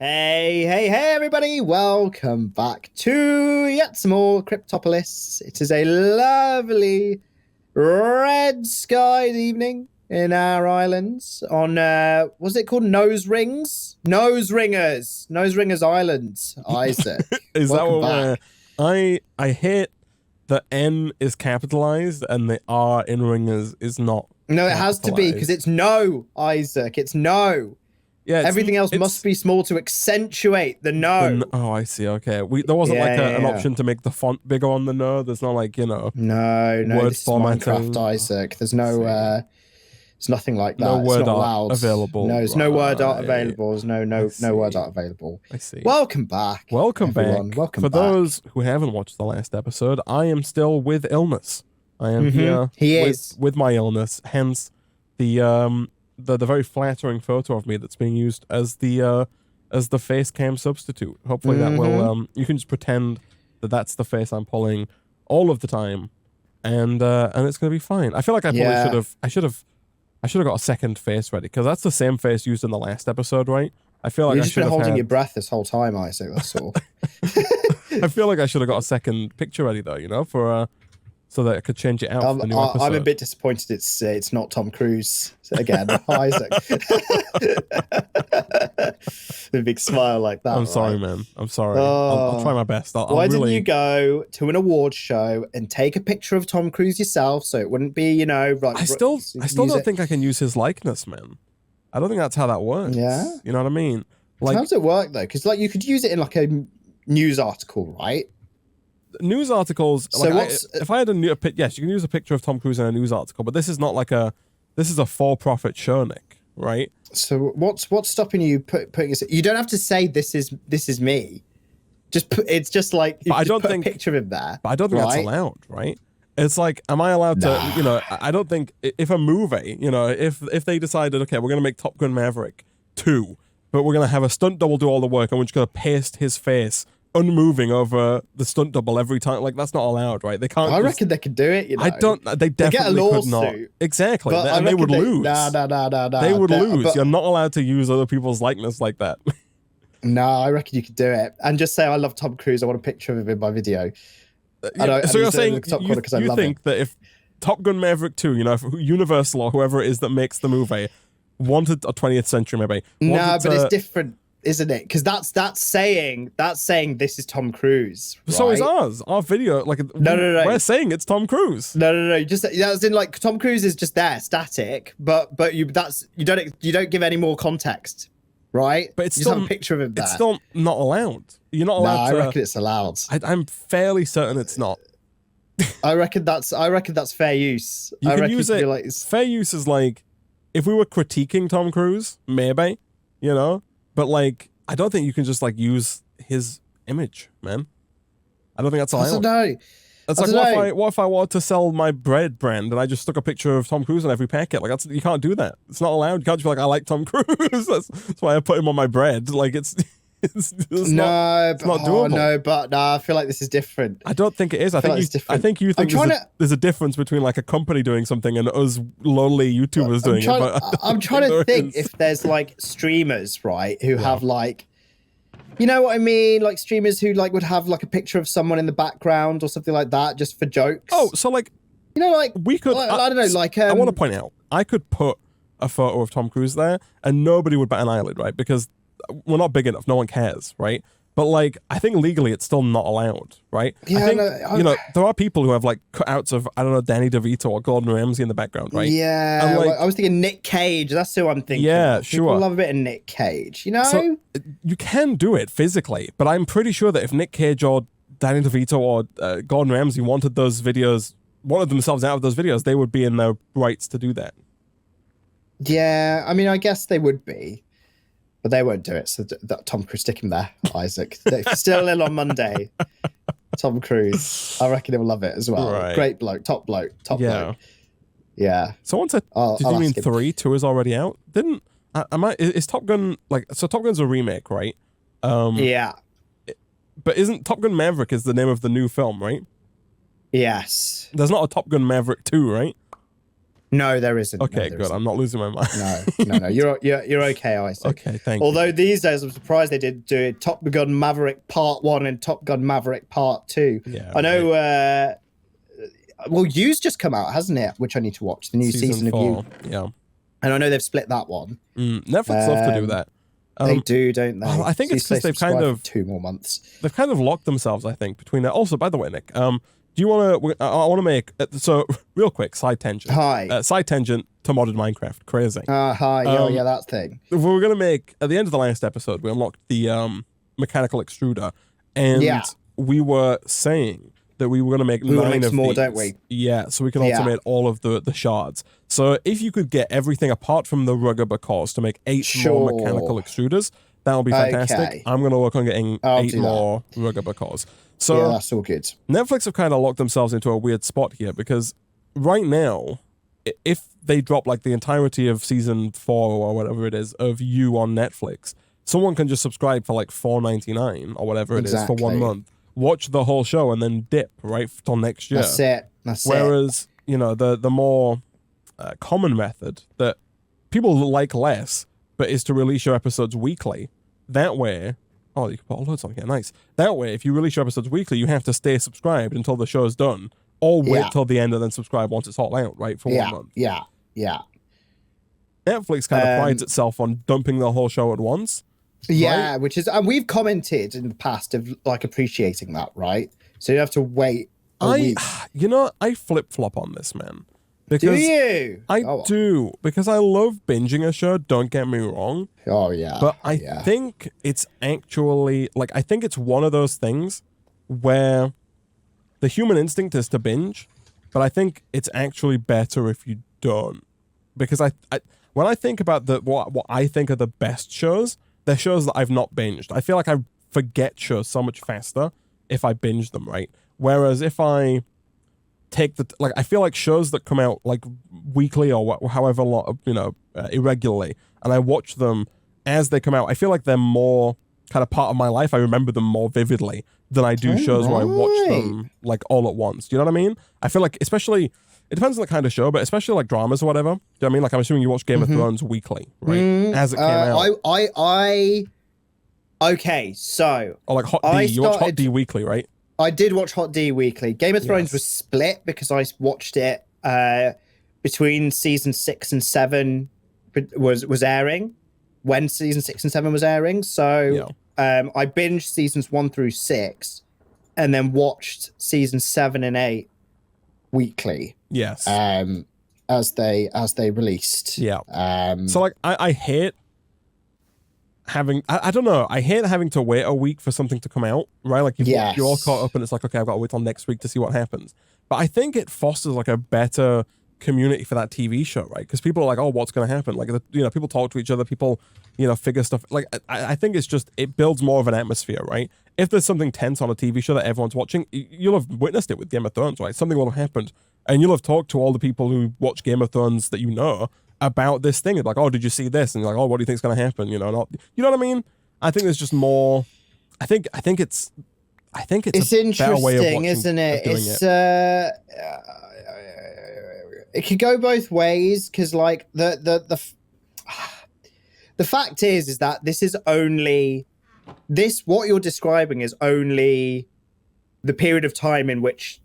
Hey, everybody. Welcome back to yet some more Cryptopolis. It is a lovely red skied evening in our islands on, what's it called? Nose Rings? Nose Ringers. Nose Ringers Island, Isaac. Is Welcome that what I hate the N is capitalized and the R in ringers is not. No, it has to be because it's no, Isaac. It's no. Yeah, everything else must be small to accentuate the no. Oh, I see. Okay, there wasn't an option to make the font bigger on the no. There's not like no word this formatting. Minecraft, Isaac. There's no there's nothing like that. No word it's not art available. No, there's no word art available. There's no word art available. I see. Welcome back. Welcome everyone. back. Welcome For back. those who haven't watched the last episode, I am still with illness. I am here. With my illness. Hence the very flattering photo of me that's being used as the face cam substitute. Hopefully that will you can just pretend that that's the face I'm pulling all of the time, and it's gonna be fine. I feel like I probably should have got a second face ready because that's the same face used in the last episode, right? I feel like you've just been holding your breath this whole time, Isaac. That's all. I feel like I should have got a second picture ready though, you know, for so that I could change it out for the new episode. I'm a bit disappointed it's not Tom Cruise again. Isaac. A big smile like that. I'm sorry, man. I'm sorry. I'll try my best. Why didn't you go to an awards show and take a picture of Tom Cruise yourself so it wouldn't be, like... I still don't think I can use his likeness, man. I don't think that's how that works. Yeah? You know what I mean? Like, how does it work, though? Because, you could use it in, a news article, right? News articles. So if I had yes, you can use a picture of Tom Cruise in a news article, but this is not this is a for-profit show, Nick, right? So what's stopping you putting it? You don't have to say this is me. It's just like you put a picture of him there. But I don't think that's allowed, right? It's like, am I allowed to? I don't think if a movie, if they decided, okay, we're gonna make Top Gun Maverick 2, but we're gonna have a stunt double do all the work, and we're just gonna paste his face unmoving over the stunt double every time. That's not allowed, right? They can't. I reckon they could do it. I don't. They definitely could not. Exactly, and they would lose. No. They would lose. You're not allowed to use other people's likeness like that. No, I reckon you could do it and just say, "I love Tom Cruise. I want a picture of him in my video." So you're saying you think that if Top Gun Maverick 2, if Universal or whoever it is that makes the movie wanted a 20th century maybe. No, but it's different. Isn't it? Because that's saying this is Tom Cruise. Right? So is ours. Our video, no. We're saying it's Tom Cruise. No. Just as in Tom Cruise is just there, static. But you don't give any more context, right? But it's you still just have a picture of him there. It's still not allowed. You're not allowed. I reckon it's allowed. I'm fairly certain it's not. I reckon that's fair use. You can use it. Fair use is if we were critiquing Tom Cruise, maybe, But I don't think you can just use his image, man. I don't think that's allowed. I don't know. That's what if I wanted to sell my bread brand and I just stuck a picture of Tom Cruise on every packet? You can't do that. It's not allowed. You can't just be I like Tom Cruise. That's why I put him on my bread. It's not doable. No, I feel like this is different. I don't think it is. I think you think there's a difference between a company doing something and us lonely YouTubers doing it. I'm trying to think if there's streamers, right, who have you know what I mean? Streamers who would have a picture of someone in the background or something like that just for jokes. Oh, so we could. I don't know. I want to point out, I could put a photo of Tom Cruise there and nobody would bat an eyelid, right? Because we're not big enough. No one cares, right? But I think legally it's still not allowed, right? Yeah, I think, there are people who have cutouts of, I don't know, Danny DeVito or Gordon Ramsay in the background, right? Yeah, and, I was thinking Nick Cage. That's who I'm thinking. Yeah, sure. People love a bit of Nick Cage, So, you can do it physically, but I'm pretty sure that if Nick Cage or Danny DeVito or Gordon Ramsay wanted themselves out of those videos, they would be in their rights to do that. Yeah, I mean, I guess they would be. But they won't do it, so that Tom Cruise, stick him there, Isaac. Still in on Monday. Tom Cruise. I reckon he'll love it as well. Right. Great bloke, top bloke. Yeah. Someone said, did you mean 3? 2 is already out? Is Top Gun, so Top Gun's a remake, right? Yeah. But isn't Top Gun Maverick is the name of the new film, right? Yes. There's not a Top Gun Maverick 2, right? No, there isn't. Okay, no, good. I'm not losing my mind. No. You're okay, Isaac. Okay, thank Although you. these days I'm surprised they did do Top Gun Maverick Part 1 and Top Gun Maverick Part 2. Yeah, I know. Well, You's just come out, hasn't it? Which I need to watch the new season of 4, You. Yeah, and I know they've split that one. Netflix love to do that. They do, don't they? I think it's because they've kind of 2 more months. They've kind of locked themselves, I think, between that. Also, by the way, Nick, do you want to? I want to make so real quick side tangent. Hi. Side tangent to modded Minecraft. Crazy. Hi. Yeah, that thing. We were gonna make at the end of the last episode. We unlocked the mechanical extruder, and we were saying that we were going to make 9 of more, these. don't we? Yeah, so we can automate all of the shards. So if you could get everything apart from the rugger cores to make 8 more mechanical extruders, that would be fantastic. Okay. I'm going to work on getting 8 more rugger cores. So yeah, that's all good. Netflix have kind of locked themselves into a weird spot here because right now, if they drop like the entirety of season 4 or whatever it is of You on Netflix, someone can just subscribe for like $4.99 or whatever it is for 1 month. Watch the whole show and then dip right till next year. That's it. Whereas, you know, the more common method that people like less, but is to release your episodes weekly. That way, you can put loads on here. Nice. That way, if you release your episodes weekly, you have to stay subscribed until the show is done, or wait till the end and then subscribe once it's all out, right? For 1 month. Yeah. Netflix kind of prides itself on dumping the whole show at once. Yeah, right? which is, and we've commented in the past of like appreciating that, right? So you have to wait a week. You know, I flip-flop on this, man. Because do you? I do, because I love binging a show, don't get me wrong. Oh, yeah. But I think it's actually, like, I think it's one of those things where the human instinct is to binge, but I think it's actually better if you don't. Because I when I think about what I think are the best shows, they're shows that I've not binged. I feel like I forget shows so much faster if I binge them, right? Whereas if I take I feel like shows that come out like weekly or however long, irregularly, and I watch them as they come out, I feel like they're more kind of part of my life. I remember them more vividly than I do shows where I watch them like all at once. Do you know what I mean? I feel like, especially, it depends on the kind of show, but especially like dramas or whatever. Do you know what I mean? Like, I'm assuming you watch Game of Thrones weekly, right? As it came out. Okay, so. Or like Hot D. You watch Hot D weekly, right? I did watch Hot D weekly. Game of Thrones was split because I watched it between season 6 and 7 was airing, when season 6 and 7 was airing. So I binged seasons 1 through 6 and then watched seasons 7 and 8 weekly. Yes. As they released. Yeah. So like I hate having I don't know, I hate having to wait a week for something to come out, right? Like you're all caught up and it's like, okay, I've got to wait till next week to see what happens. But I think it fosters like a better community for that TV show, right? Because people are like, oh, what's going to happen? Like, people talk to each other, people, figure stuff. Like, I think it's just, it builds more of an atmosphere, right? If there's something tense on a TV show that everyone's watching, you'll have witnessed it with Game of Thrones, right? Something will have happened. And you'll have talked to all the people who watch Game of Thrones that you know about this thing. It's like, oh, did you see this? And you're like, oh, what do you think's going to happen? You know what I mean? I think there's just more. I think it's interesting, isn't it? It could go both ways because, like, the fact is that this is only what you're describing is only the period of time in which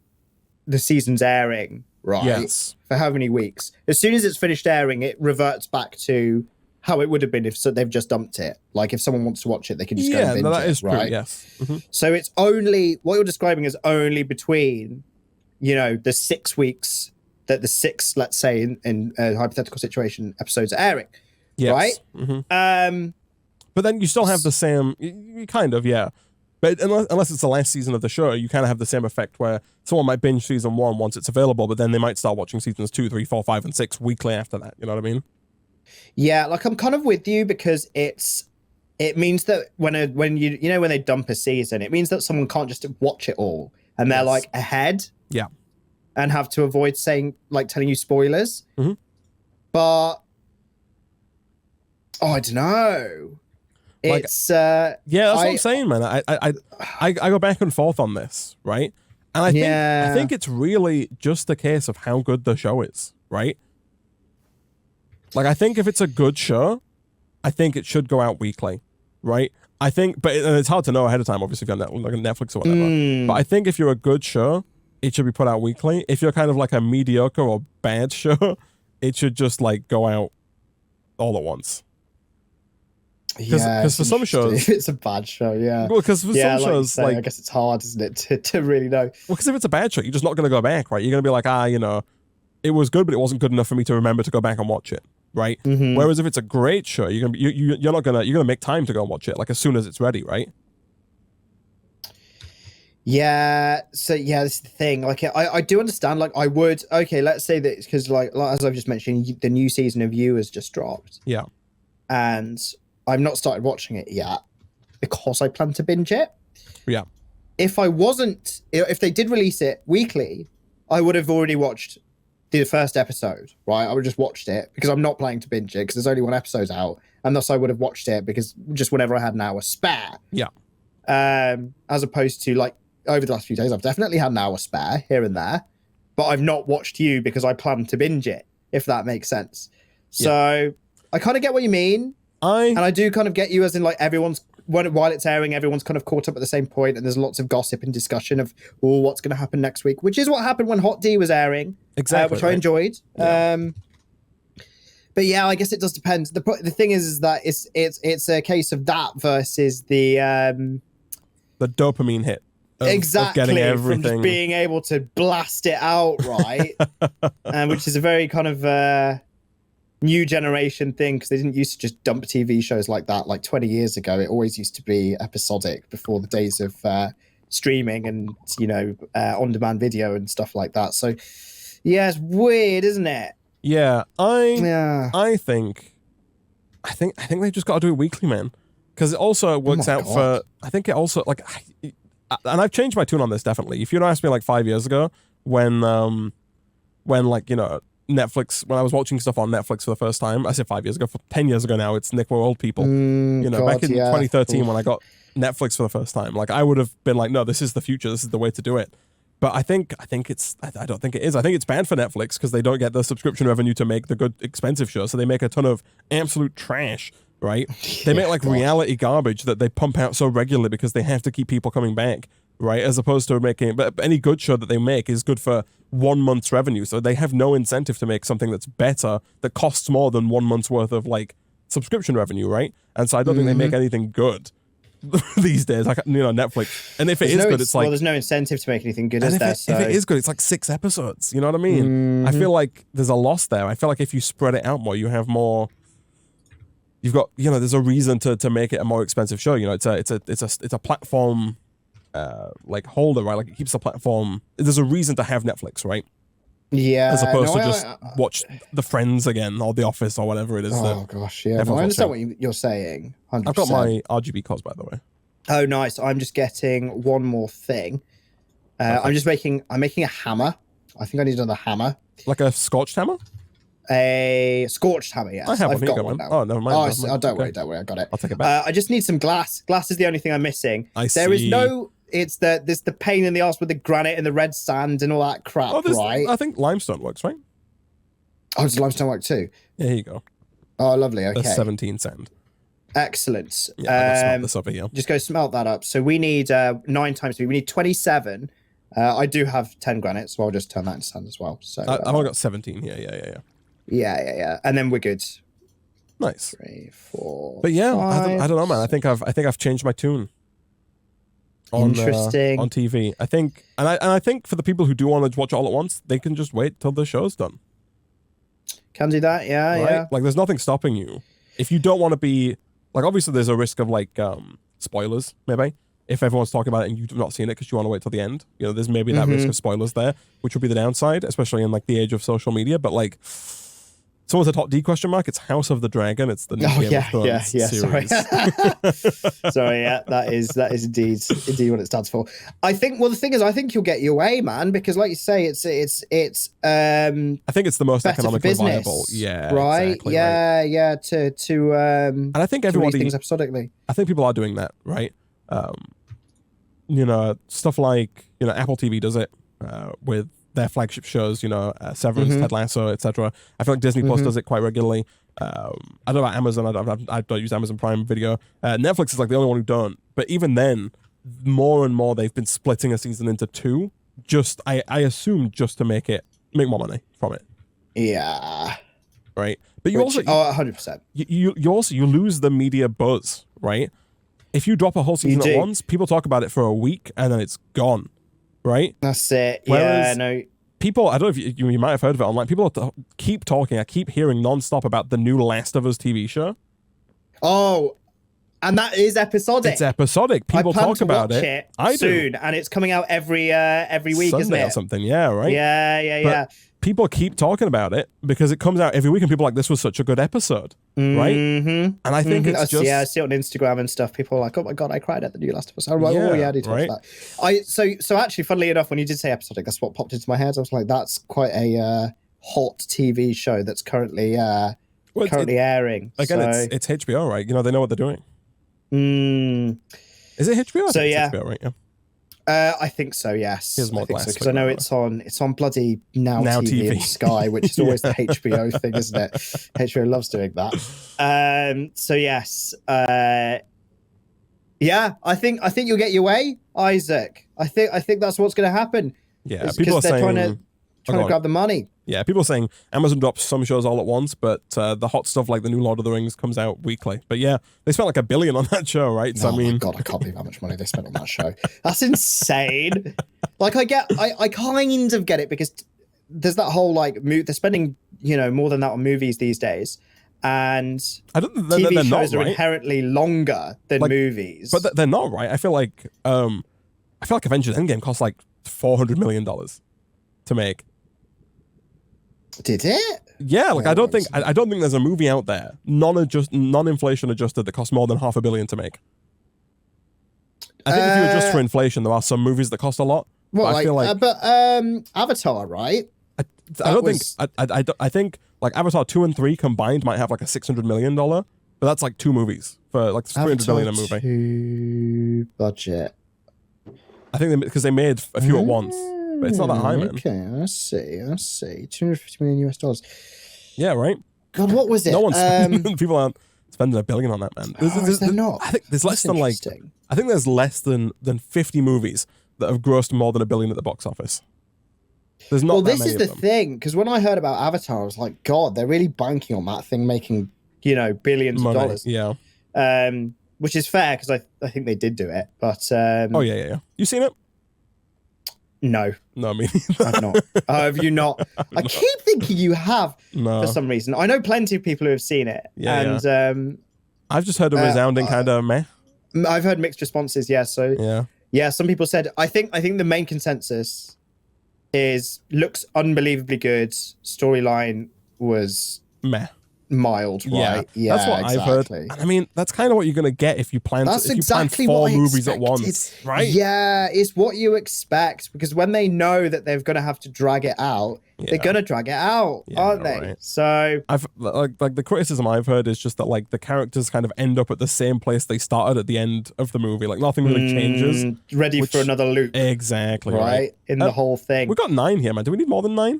the season's airing, right? Yes. For how many weeks? As soon as it's finished airing, it reverts back to how it would have been if they've just dumped it. Like, if someone wants to watch it, they can just go and binge that it, is right? True, yes. Mm-hmm. So it's only, what you're describing is only between, the 6 weeks that the 6, let's say, in a hypothetical situation, episodes are airing, right? Mm-hmm. But then you still have the same, you kind of, yeah. But unless it's the last season of the show, you kind of have the same effect where someone might binge season 1 once it's available, but then they might start watching seasons 2, 3, 4, 5, and 6 weekly after that. You know what I mean? Yeah, like, I'm kind of with you because it means that when they dump a season, it means that someone can't just watch it all and they're like ahead. Yeah. And have to avoid telling you spoilers. Mm-hmm. But I don't know. It's that's what I'm saying, man. I go back and forth on this, right? And I think it's really just a case of how good the show is, right? Like, I think if it's a good show, I think it should go out weekly, right? I think, but it's hard to know ahead of time, obviously, if you're on like Netflix or whatever. But I think if you're a good show, it should be put out weekly. If you're kind of like a mediocre or bad show, it should just like go out all at once. Because for some shows, it's a bad show, yeah. Well, because for some shows, I guess it's hard, isn't it, to really know. Well, because if it's a bad show, you're just not going to go back, right? You're going to be like, it was good, but it wasn't good enough for me to remember to go back and watch it, right? Whereas if it's a great show, you're gonna make time to go and watch it, like as soon as it's ready, right? Yeah. So yeah, this is the thing. Like, I do understand. Like, I would. Okay, let's say that because like as I've just mentioned, the new season of You has just dropped. Yeah. And I've not started watching it yet because I plan to binge it. Yeah. If they did release it weekly, I would have already watched the first episode, right? I would have just watched it because I'm not planning to binge it because there's only one episode out, and thus I would have watched it because just whenever I had an hour spare. Yeah. As opposed to like over the last few days, I've definitely had an hour spare here and there, but I've not watched You because I plan to binge it, if that makes sense. So I kind of get what you mean. And I do kind of get you as in like while it's airing, everyone's kind of caught up at the same point, and there's lots of gossip and discussion of what's going to happen next week, which is what happened when Hot D was airing, exactly, which I enjoyed. Yeah. But yeah, I guess it does depend. The thing is that it's a case of that versus the dopamine hit. Exactly, of getting everything. From just being able to blast it out, right? Which is a very kind of new generation thing, because they didn't used to just dump TV shows like that like 20 years ago. It always used to be episodic before the days of streaming and on-demand video and stuff like that. So yeah, it's weird, isn't it? Yeah, I think they just got to do it weekly, man, because it also works out for. I think it also like, and I've changed my tune on this definitely. If you'd asked me like 5 years ago, when like Netflix, when I was watching stuff on Netflix for the first time, I said 5 years ago, 10 years ago now, it's Nick, we're old people. Back in 2013 when I got Netflix for the first time, like I would have been like, no, this is the future, this is the way to do it. But I don't think it is. I think it's bad for Netflix because they don't get the subscription revenue to make the good, expensive shows. So they make a ton of absolute trash, right? They make like reality garbage that they pump out so regularly because they have to keep people coming back, right? As opposed to making, but any good show that they make is good for 1 month's revenue. So they have no incentive to make something that's better, that costs more than 1 month's worth of like subscription revenue, right? And so I don't think they make anything good these days, like Netflix. And if it is good, it's like, there's no incentive to make anything good, is there? If it is good, it's like 6 episodes. You know what I mean? I feel like there's a loss there. I feel like if you spread it out more, you have more. You've got there's a reason to make it a more expensive show. It's a platform like holder, right? Like it keeps the platform. There's a reason to have Netflix, right? Yeah, as opposed to just watch The Friends again or The Office or whatever it is. Oh gosh, yeah. No, I understand what you're saying. 100%. I've got my RGB cards, by the way. Oh, nice. I'm just getting one more thing. Okay. I'm making a hammer. I think I need another hammer. Like a scorched hammer? A scorched hammer, yes. I've got one now. Oh, never mind. Don't worry, I got it. I'll take it back. I just need some glass. Glass is the only thing I'm missing. There's the pain in the arse with the granite and the red sand and all that crap, right? I think limestone works, right? Oh, does limestone work too? Yeah, here you go. Oh, lovely. Okay. That's 17 sand. Excellent. Yeah, smelt this over here. Just go smelt that up. So we need 9 times 3. We need 27. I do have 10 granite, so I'll just turn that into sand as well. So I've only got 17 here. Yeah. And then we're good. Nice. 3, 4. But yeah, 5, I don't know, man. I think I've changed my tune. Interesting. On TV, I think, and I think for the people who do want to watch all at once, they can just wait till the show's done. Can do that, yeah, right? Yeah. Like, there's nothing stopping you. If you don't want to be, like, obviously there's a risk of like spoilers, maybe. If everyone's talking about it and you've not seen it because you want to wait till the end, there's maybe that risk of spoilers there, which would be the downside, especially in like the age of social media. But like, someone said Hot D ? It's House of the Dragon. It's the new Game of Thrones series. Sorry, yeah, that is indeed what it stands for. I think. Well, the thing is, I think you'll get your way, man, because like you say, it's. I think it's the most economically viable. Yeah. Right. Exactly, yeah. Right. Yeah. To. And I think everybody things episodically. I think people are doing that, right? Stuff like Apple TV does it with their flagship shows, you know, Severance, Ted Lasso, etc. I feel like Disney Plus does it quite regularly. I don't know about Amazon. I don't use Amazon Prime Video. Netflix is like the only one who don't. But even then, more and more they've been splitting a season into 2. Just I assume just to make more money from it. Yeah. Right. But you also 100%. You lose the media buzz, right? If you drop a whole season at once, people talk about it for a week and then it's gone, right? That's it. Whereas no. People, I don't know if you might have heard of it online. People keep talking. I keep hearing nonstop about the new Last of Us TV show. Oh, and that is episodic. It's episodic. People talk about it. I soon, do. and it's coming out every week, Sunday isn't it? Or something. Yeah, right. Yeah. People keep talking about it because it comes out every week, and people are like, "This was such a good episode," right? And I think it's just I see it on Instagram and stuff. People are like, "Oh my god, I cried at the new Last of Us." I'm like, "Oh yeah, I need to watch that." So actually, funnily enough, when you did say episodic, that's what popped into my head. I was like, "That's quite a hot TV show that's currently airing." Again, it's HBO, right? You know, they know what they're doing. Is it HBO? So yeah, HBO, right? Yeah. I think so. Yes, Here's more glass because I know it's on bloody Now TV and Sky, which is always the HBO thing, isn't it? HBO loves doing that. So yes, yeah. I think you'll get your way, Isaac. I think that's what's going to happen. Yeah, people are saying trying to grab the money. Yeah, people are saying Amazon drops some shows all at once, but the hot stuff like the new Lord of the Rings comes out weekly. But yeah, they spent like $1 billion on that show, right? So I mean, my God, I can't believe how much money they spent on that show. That's insane. Like, I kind of get it because there's that whole like they're spending more than that on movies these days, and TV shows are inherently longer than movies. But they're not, right? I feel like Avengers Endgame cost like $400 million to make. Did it? Yeah, like I don't think there's a movie out there non-inflation adjusted that costs more than $500 million to make. I think if you adjust for inflation, there are some movies that cost a lot. Well, I feel like, Avatar, right? I think like Avatar 2 and 3 combined might have like a $600 million, but that's like 2 movies for like $300 million a movie. 2 budget. I think because they made a few at once. But it's not that high, man. Okay, I see. $250 million US. Yeah, right? God, what was it? No one's people aren't spending $1 billion on that, man. They're not. I think there's less than 50 movies that have grossed more than $1 billion at the box office. There's not. Well, this is the thing, because when I heard about Avatar, I was like, God, they're really banking on that thing making, billions of dollars. Yeah. Which is fair, because I think they did do it. But oh yeah. You seen it? No, I mean, I've not. Have you not? I keep thinking you have for some reason. I know plenty of people who have seen it, I've just heard a resounding kind of meh. I've heard mixed responses. Yeah, so yeah, some people said. I think the main consensus is looks unbelievably good. Storyline was meh. Mild, right? Yeah, that's what I've heard. And I mean, that's kind of what you're going to get if you plan exactly 4 movies at once, right? Yeah, it's what you expect, because when they know that they're going to have to drag it out, they're going to drag it out, aren't they? Right. So I've like the criticism I've heard is just that like the characters kind of end up at the same place they started at the end of the movie. Like nothing really changes. Ready for another loop. Exactly. Right? In the whole thing. We've got 9 here, man. Do we need more than 9?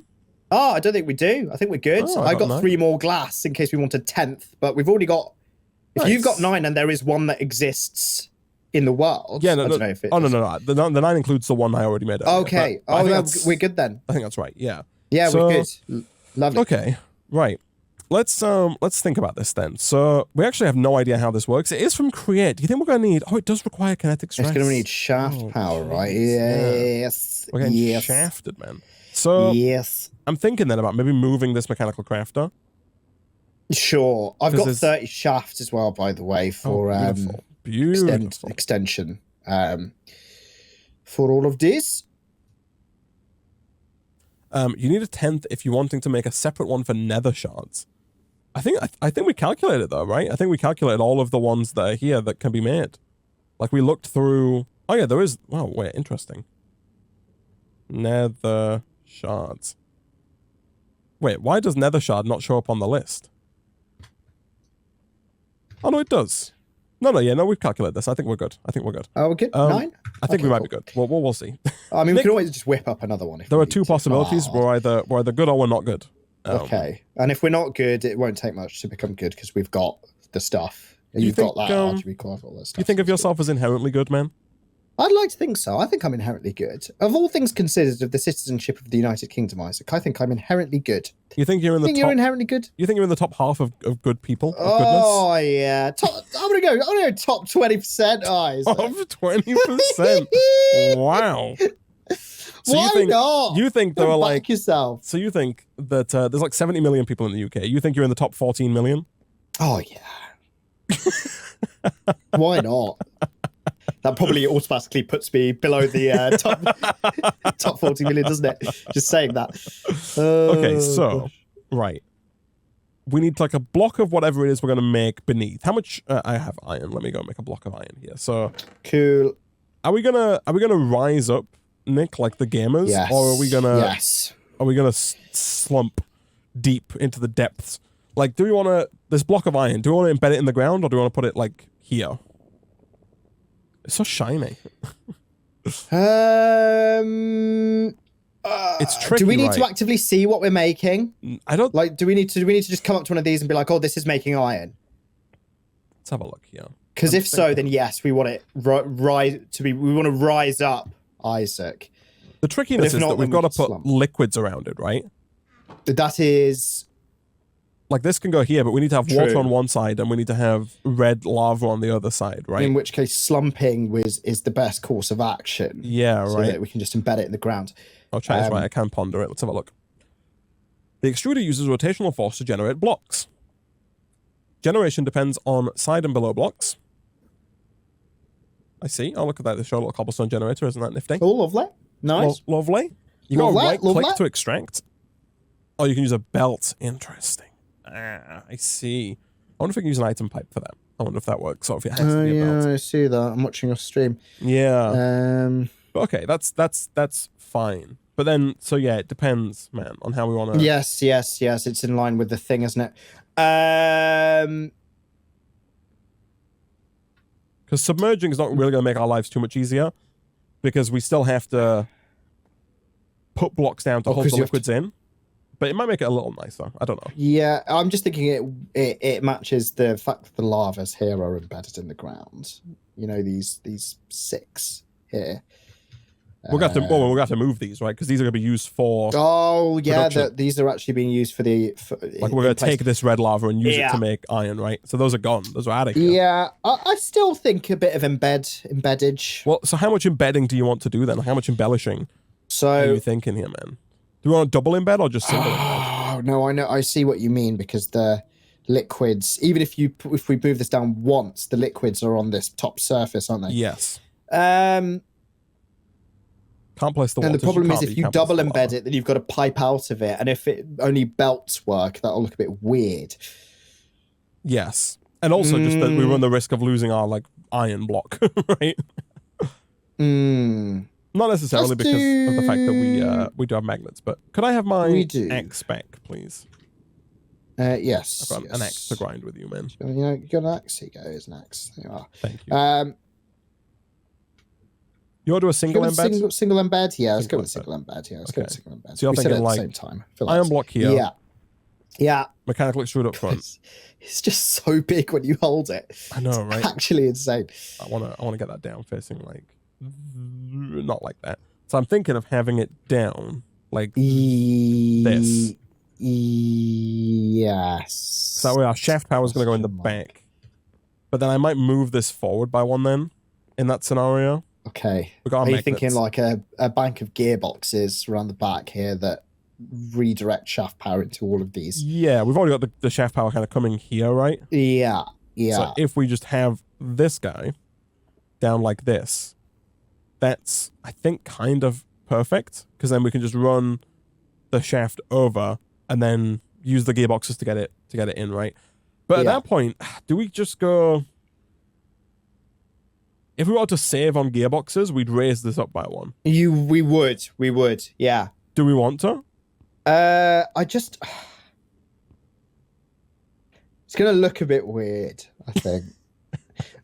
Oh, I don't think we do. I think we're good. I got 3 more glass in case we want a 10th, but we've already got. If you've got 9 and there is one that exists in the world, I don't know if it. Oh no. The 9 includes the one I already made. Okay. We're good then. I think that's right. Yeah. Yeah, we're good. Lovely. Okay. Right. Let's think about this then. So we actually have no idea how this works. It is from Create. Do you think we're going to need? Oh, it does require kinetic stress. It's going to need shaft power, right? Yes. We're getting shafted, man. So yes. I'm thinking then about maybe moving this mechanical crafter. Sure. I've got 30 shafts as well, by the way, for beautiful. Extension for all of this. You need a 10th if you're wanting to make a separate one for nether shards. I think we calculated though, right? I think we calculated all of the ones that are here that can be made. Like we looked through. Oh yeah, there is. Wow, wait, interesting. Nether shards. Wait, why does nether shard not show up on the list? Oh no, it does. No, we've calculated this. I think we're good. Oh, we're good. 9. I think we might be good. We'll see. I mean, Nick, we can always just whip up another one. If there are 2 possibilities. We're either good or we're not good. Okay, and if we're not good, it won't take much to become good because we've got the stuff. You've got that RGB core, all this stuff. You think of yourself as inherently good, man? I'd like to think so. I think I'm inherently good. Of all things considered of the citizenship of the United Kingdom, Isaac, I think I'm inherently good. You think you're in the top? You're inherently good? You think you're in the top half of good people? Oh yeah, I'm gonna go top 20%, Isaac. Top 20%. Wow. So Why not? You think there are like yourself? So you think that there's like 70 million people in the UK? You think you're in the top 14 million? Oh yeah. Why not? That probably automatically puts me below the top 40 million, doesn't it? Just saying that. Okay, so right, we need like a block of whatever it is we're gonna make beneath. How much? I have iron. Let me go make a block of iron here. So cool. Are we gonna rise up, Nick, like the gamers, yes. or are we gonna? Yes. Are we gonna slump deep into the depths? Like, do we want to this block of iron? Do we want to embed it in the ground, or do we want to put it like here? It's so shiny. It's tricky. Do we need to actively see what we're making? I don't like. Do we need to just come up to one of these and be like, "Oh, this is making iron"? Let's have a look here. Because if so, then yes, we want it rise to be. We want to rise up, Isaac. The trickiness is that we've got to put liquids around it, right? That is. Like this can go here, but we need to have water on one side and we need to have red lava on the other side, right? In which case, slumping is the best course of action. Yeah, so right. That we can just embed it in the ground. Oh, China's right. I can ponder it. Let's have a look. The extruder uses rotational force to generate blocks. Generation depends on side and below blocks. I see. Oh, look at that. They show a little cobblestone generator. Isn't that nifty? Oh, lovely. Nice. Lovely. You got to right-click to extract. Oh, you can use a belt. Interesting. I see. I wonder if we can use an item pipe for that. I wonder if that works. Or if it has to be a belt. Yeah, I see that. I'm watching your stream. Yeah. Okay, that's fine. But then, so yeah, it depends, man, on how we want to. Yes. It's in line with the thing, isn't it? Because submerging is not really going to make our lives too much easier, because we still have to put blocks down to hold the liquids in. But it might make it a little nicer. I don't know. Yeah, I'm just thinking it matches the fact that the lavas here are embedded in the ground. You know, these 6 here. We're going to have to move these, right? Because these are going to be used for. Oh yeah, these are actually being used for the. Like we're going to take this red lava and use it to make iron, right? So those are gone. Those are out of here. Yeah, I still think a bit of embeddage. Well, so how much embedding do you want to do then? How much embellishing? Are you thinking here, man? Do we want a double embed or just single embed? Oh no, I know. I see what you mean, because the liquids, even if we move this down once, the liquids are on this top surface, aren't they? Yes. Can't place the water. And the problem is if you double embed it, then you've got to pipe out of it, and if it only belts work, that'll look a bit weird. Yes, and also just that we run the risk of losing our like iron block, right? Not necessarily because of the fact that we do have magnets, but could I have my axe back, please? Yes. I've got an axe to grind with you, man. You got an axe? Here you go. Here's an axe. There you are. Thank you. You want to do a single embed? Single embed? Yeah, let's go with single embed. Yeah, let's go with single embed. So you're thinking like at the same time. Iron block here. Yeah. Yeah. Mechanical extrude up front. It's just so big when you hold it. I know, right? It's actually insane. I wanna get that down facing like not like that. So I'm thinking of having it down like this. Yes. So that way our shaft power is going to go in the back. But then I might move this forward by one then in that scenario. Okay. Are you thinking like a bank of gearboxes around the back here that redirect shaft power into all of these? Yeah, we've already got the shaft power kind of coming here, right? Yeah. So if we just have this guy down like this, that's, I think, kind of perfect, because then we can just run the shaft over and then use the gearboxes to get it in, right? But at that point, do we just go... If we were to save on gearboxes, we'd raise this up by one. We would, yeah. Do we want to? It's gonna look a bit weird, I think.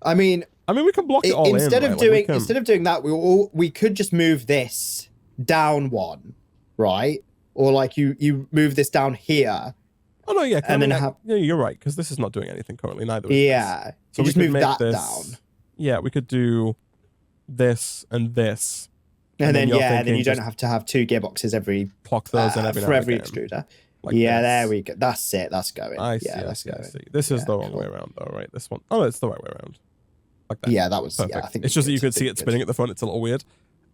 I mean, we can block it all instead in. Of doing, instead of doing that, we could just move this down one, right? Or like you move this down here. Oh no, yeah, and then yeah, you're right, because this is not doing anything currently. Neither is this. So we just move that down. Yeah, we could do this and this. And then then you don't have to have 2 gearboxes every clock those and for every extruder. Like there we go. That's it. That's going. I see. This is the wrong way around, though, right? This one. Oh, it's the right way around. Like that. Yeah, that was. Perfect. Yeah, I think it's just that you could see it spinning at the front. It's a little weird.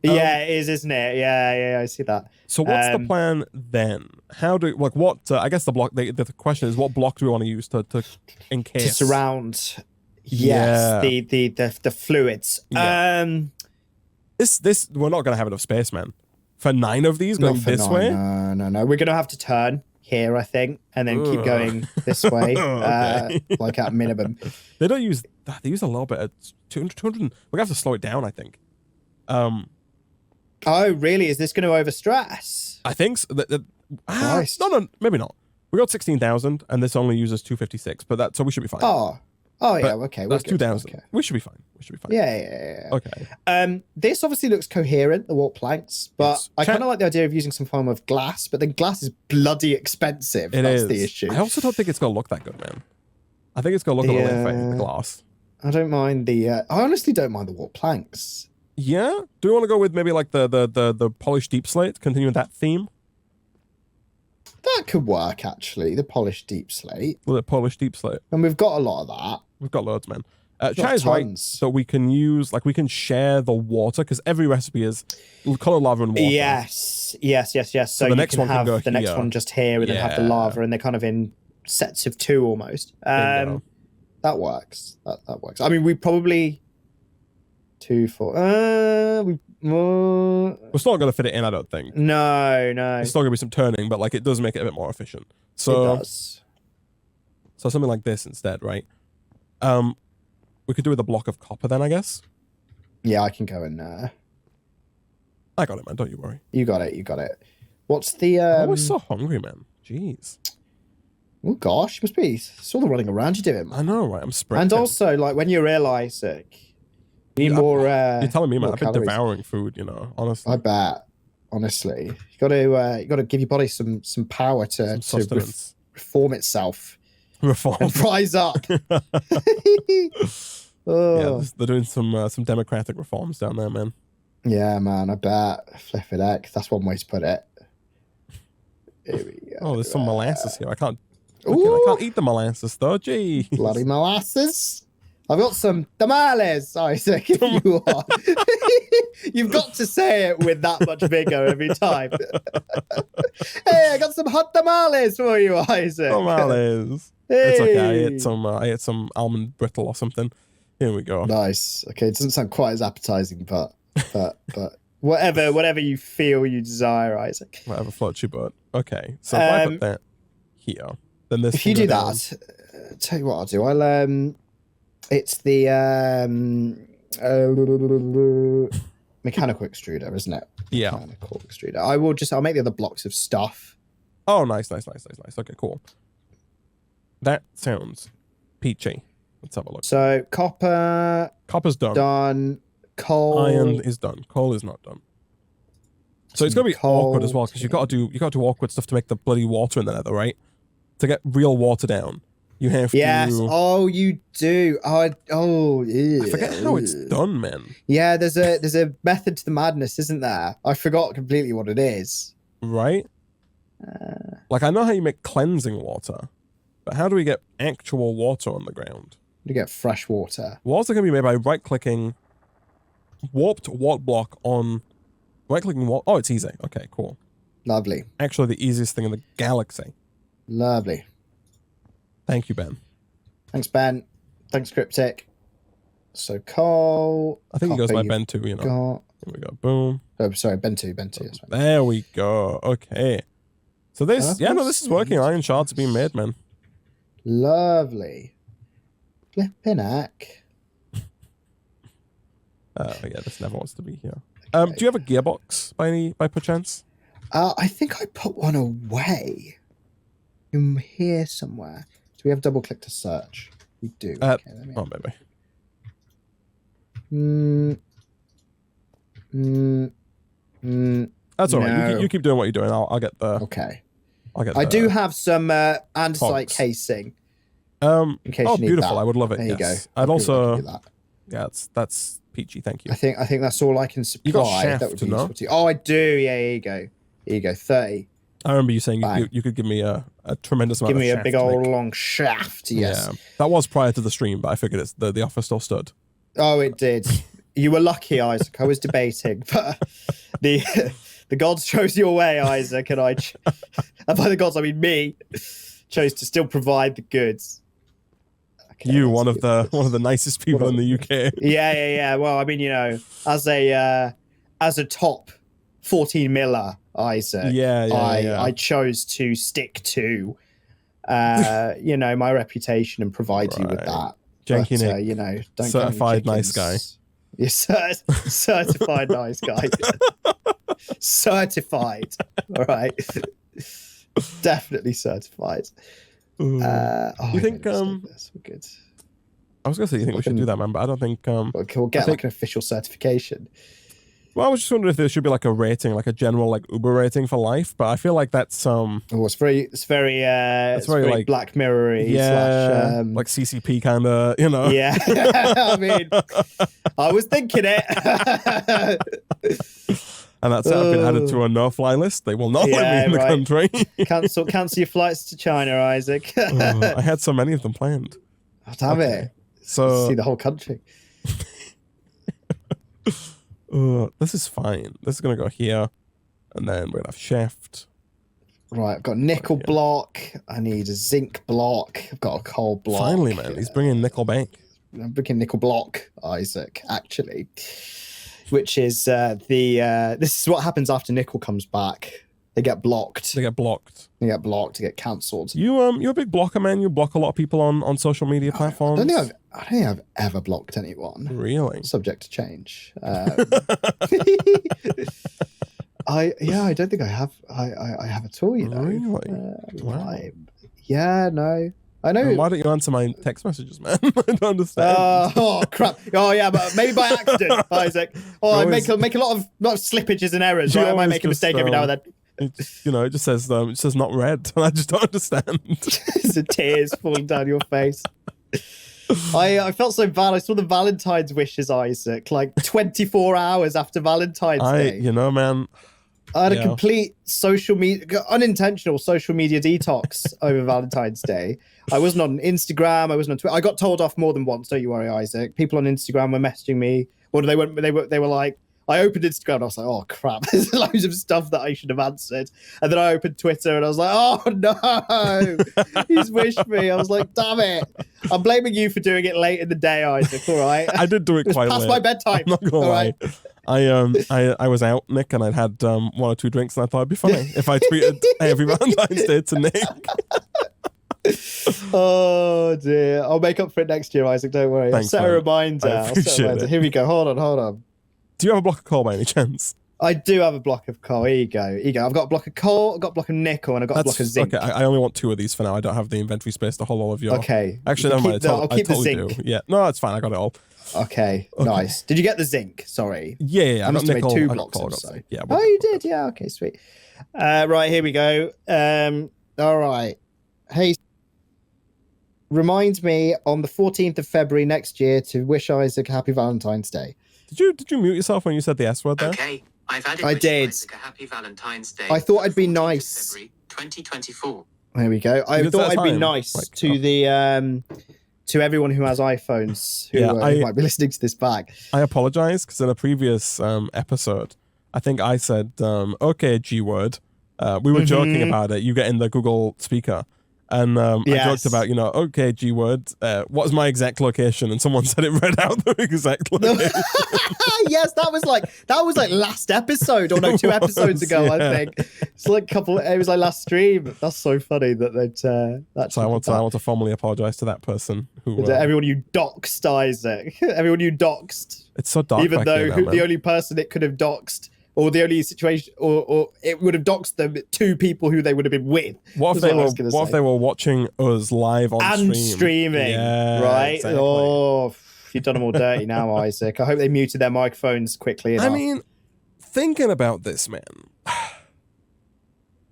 Yeah, it is, isn't it? Yeah, I see that. So what's the plan then? How do what? I guess the block. The question is, what block do we want to use to encase to surround? Yes, the fluids. Yeah. This we're not gonna have enough space, man. For 9 of these going this way? No. We're gonna have to turn here, I think, and then keep going this way, like at minimum. They don't use that. They use a little bit at 200. We're gonna have to slow it down, I think. Oh, really? Is this going to overstress? I think so. No, maybe not. We got 16,000, and this only uses 256, but so we should be fine. Oh yeah, okay. That's 2,000. Okay. We should be fine. Yeah. Okay. This obviously looks coherent, the warp planks, but yes. I kind of like the idea of using some form of glass, but then glass is bloody expensive. That's the issue. I also don't think it's going to look that good, man. I think it's going to look a little infected, the glass. I don't mind I honestly don't mind the warp planks. Yeah? Do we want to go with maybe like the polished deep slate? Continue with that theme? That could work, actually. The polished deep slate. Well, the polished deep slate. And we've got a lot of that. We've got loads, man. Chai's right. So we can use, we can share the water, because every recipe is colored lava and water. Yes. So the next one can go the next one just here, and then have the lava, and they're kind of in sets of 2 almost. That works. That works. I mean, we probably 2, 4. We're still not going to fit it in, I don't think. No. It's still going to be some turning, but it does make it a bit more efficient. So, it does. So something like this instead, right? We could do with a block of copper then, I guess. Yeah, I can go in there. I got it, man. Don't you worry. You got it. What's the... I'm always so hungry, man. Jeez. Oh, gosh. You must be... It's all the running around you're doing, man. I know, right? I'm sprinting. And also, when you realise, you need more... you're telling me, man. I've been devouring food, honestly. I bet. Honestly. You got to give your body some power to reform itself. And rise up. Yeah, they're doing some democratic reforms down there, man. Yeah, man, I bet. Flippin' heck. That's one way to put it. Here we go. Oh, there's some molasses here. I can't eat the molasses, though. Gee. Bloody molasses. I've got some tamales, Isaac, if you want. You've got to say it with that much vigor every time. Hey, I got some hot tamales for you, Isaac. Tamales. Hey. It's okay. I ate some almond brittle or something. Here we go. Nice. Okay, it doesn't sound quite as appetizing, but whatever you feel you desire, Isaac. Whatever floats your boat. Okay, so if I put that here, then this. If you do that, tell you what I'll do. It's the mechanical extruder, isn't it? Yeah. Mechanical extruder. I'll make the other blocks of stuff. Oh, nice. Okay, cool. That sounds peachy. Let's have a look. So copper's done. Done. Coal. Iron is done. Coal is not done. So it's gonna be awkward as well, because you got to do awkward stuff to make the bloody water in the nether, right? To get real water down, you have to. Yes. Oh, you do. Yeah. I forget how it's done, man. Yeah, there's a method to the madness, isn't there? I forgot completely what it is. Right. I know how you make cleansing water, but how do we get actual water on the ground? You get fresh water. Water can be made by right-clicking warped wart block on right-clicking wart. Oh, it's easy. Okay, cool. Lovely. Actually, the easiest thing in the galaxy. Lovely. Thank you, Ben. Thanks, Ben. Thanks, Cryptic. So, coal. I think he goes by Ben too, Here we go. Boom. Oh, sorry, Ben 2. There we go. Okay. So this, this is working. Iron shards are being made, man. Lovely. Flippin' heck. Yeah, this never wants to be here. Okay. Do you have a gearbox by perchance? I think I put one away. In here somewhere. Do we have double click to search? We do. Okay, maybe. That's all right. You keep doing what you're doing. I'll get the. Okay. I do have some andesite casing. In case you need beautiful! That. I would love it. There you go. I'd also. Yeah, that's peachy. Thank you. I think that's all I can supply. You got shaft, that would be useful to you. Oh, I do. Yeah, here you go. Here you go. 30. I remember you saying you could give me a tremendous amount. Give me of a big old long shaft. Yes. Yeah, that was prior to the stream, but I figured the offer still stood. Oh, it did. You were lucky, Isaac. I was debating, but the gods chose your way, Isaac, and and by the gods I mean me, chose to still provide the goods. Okay, you one of the nicest people in the UK. Yeah. Well, I mean, as a top 14 miller, Isaac. I chose to stick to, my reputation and provide you with that. Janky Nick, don't certified nice guy. You're certified nice guy. Certified. All right. Definitely certified. You think we're good. I was gonna say you think we should do that, man, but I don't think we'll get like an official certification. Well, I was just wondering if there should be like a rating, like a general like Uber rating for life, but I feel like that's it's very like Black Mirror-y. Yeah, like CCP kind of, Yeah. I mean, I was thinking it. And that's been added to a no-fly list. They will not let me in the country. Cancel your flights to China, Isaac. I had so many of them planned. Oh, damn it. So see the whole country. This is fine. This is going to go here. And then we're going to have shaft. Right, I've got nickel block. I need a zinc block. I've got a coal block. Finally, man. He's bringing nickel back. I'm bringing nickel block, Isaac, actually. Which is this is what happens after nickel comes back. They get blocked. They get cancelled. You're a big blocker, man. You block a lot of people on social media platforms. I don't think I've ever blocked anyone. Really? Subject to change. I don't think I have. I have at all. Really? Wow. Yeah, no. I know. Why don't you answer my text messages, man? I don't understand. Oh crap! Oh yeah, but maybe by accident, Isaac. I make a lot of slippages and errors. Right? I might make a mistake every now and then. It just says not read, and I just don't understand. The tears falling down your face. I felt so bad. I saw the Valentine's wishes, Isaac, like 24 hours after Valentine's Day. Man. I had a complete unintentional social media detox over Valentine's Day. I wasn't on Instagram. I wasn't on Twitter. I got told off more than once. Don't you worry, Isaac. People on Instagram were messaging me. Or they were like, I opened Instagram and I was like, oh crap, there's loads of stuff that I should have answered. And then I opened Twitter and I was like, oh no, he's wished me. I was like, damn it. I'm blaming you for doing it late in the day, Isaac. All right. I did do it quite late. Past my bedtime. I'm not gonna lie. Right? I was out, Nick, and I'd had 1 or 2 drinks, and I thought it'd be funny if I tweeted hey, happy Valentine's Day to Nick. Oh dear. I'll make up for it next year, Isaac. Don't worry. Thanks, I'll set a reminder. Here we go. Hold on. Do you have a block of coal by any chance? I do have a block of coal. Here you go. I've got a block of coal, I've got a block of nickel, and I've got a block of zinc. Okay, I only want 2 of these for now. I don't have the inventory space to hold all of your... Okay. Actually, never mind. I'll keep the zinc. Yeah. No, that's fine. I got it all. Okay. Nice. Did you get the zinc? Sorry. Yeah. I must have made 2 blocks or so. Yeah. Oh, you did? Yeah. Okay, sweet. Right, here we go. All right. Hey, remind me on the 14th of February next year to wish Isaac a happy Valentine's Day. Did you mute yourself when you said the S word there? Okay, I did. Isaac a happy Valentine's Day. I thought I'd be nice. February 2024. There we go. I thought I'd be nice to the to everyone who has iPhones who might be listening to this back. I apologize because in a previous episode, I think I said okay G word. We were joking about it. You get in the Google speaker. And I joked about, okay, G word, what's my exact location? And someone said it read out the exact location. Yes, that was like last episode, or no, 2 episodes ago, I think. It's like it was like last stream. That's so funny that they'd so I want to formally apologize to that person who everyone you doxed, Isaac. Everyone you doxed. It's so dark. Even though the only person it could have doxed, or the only situation, or it would have doxed them 2 people who they would have been with. What if they were watching us live on stream? And streaming, yeah, right? Exactly. Oh, You've done them all dirty now, Isaac. I hope they muted their microphones quickly enough. I mean, thinking about this, man,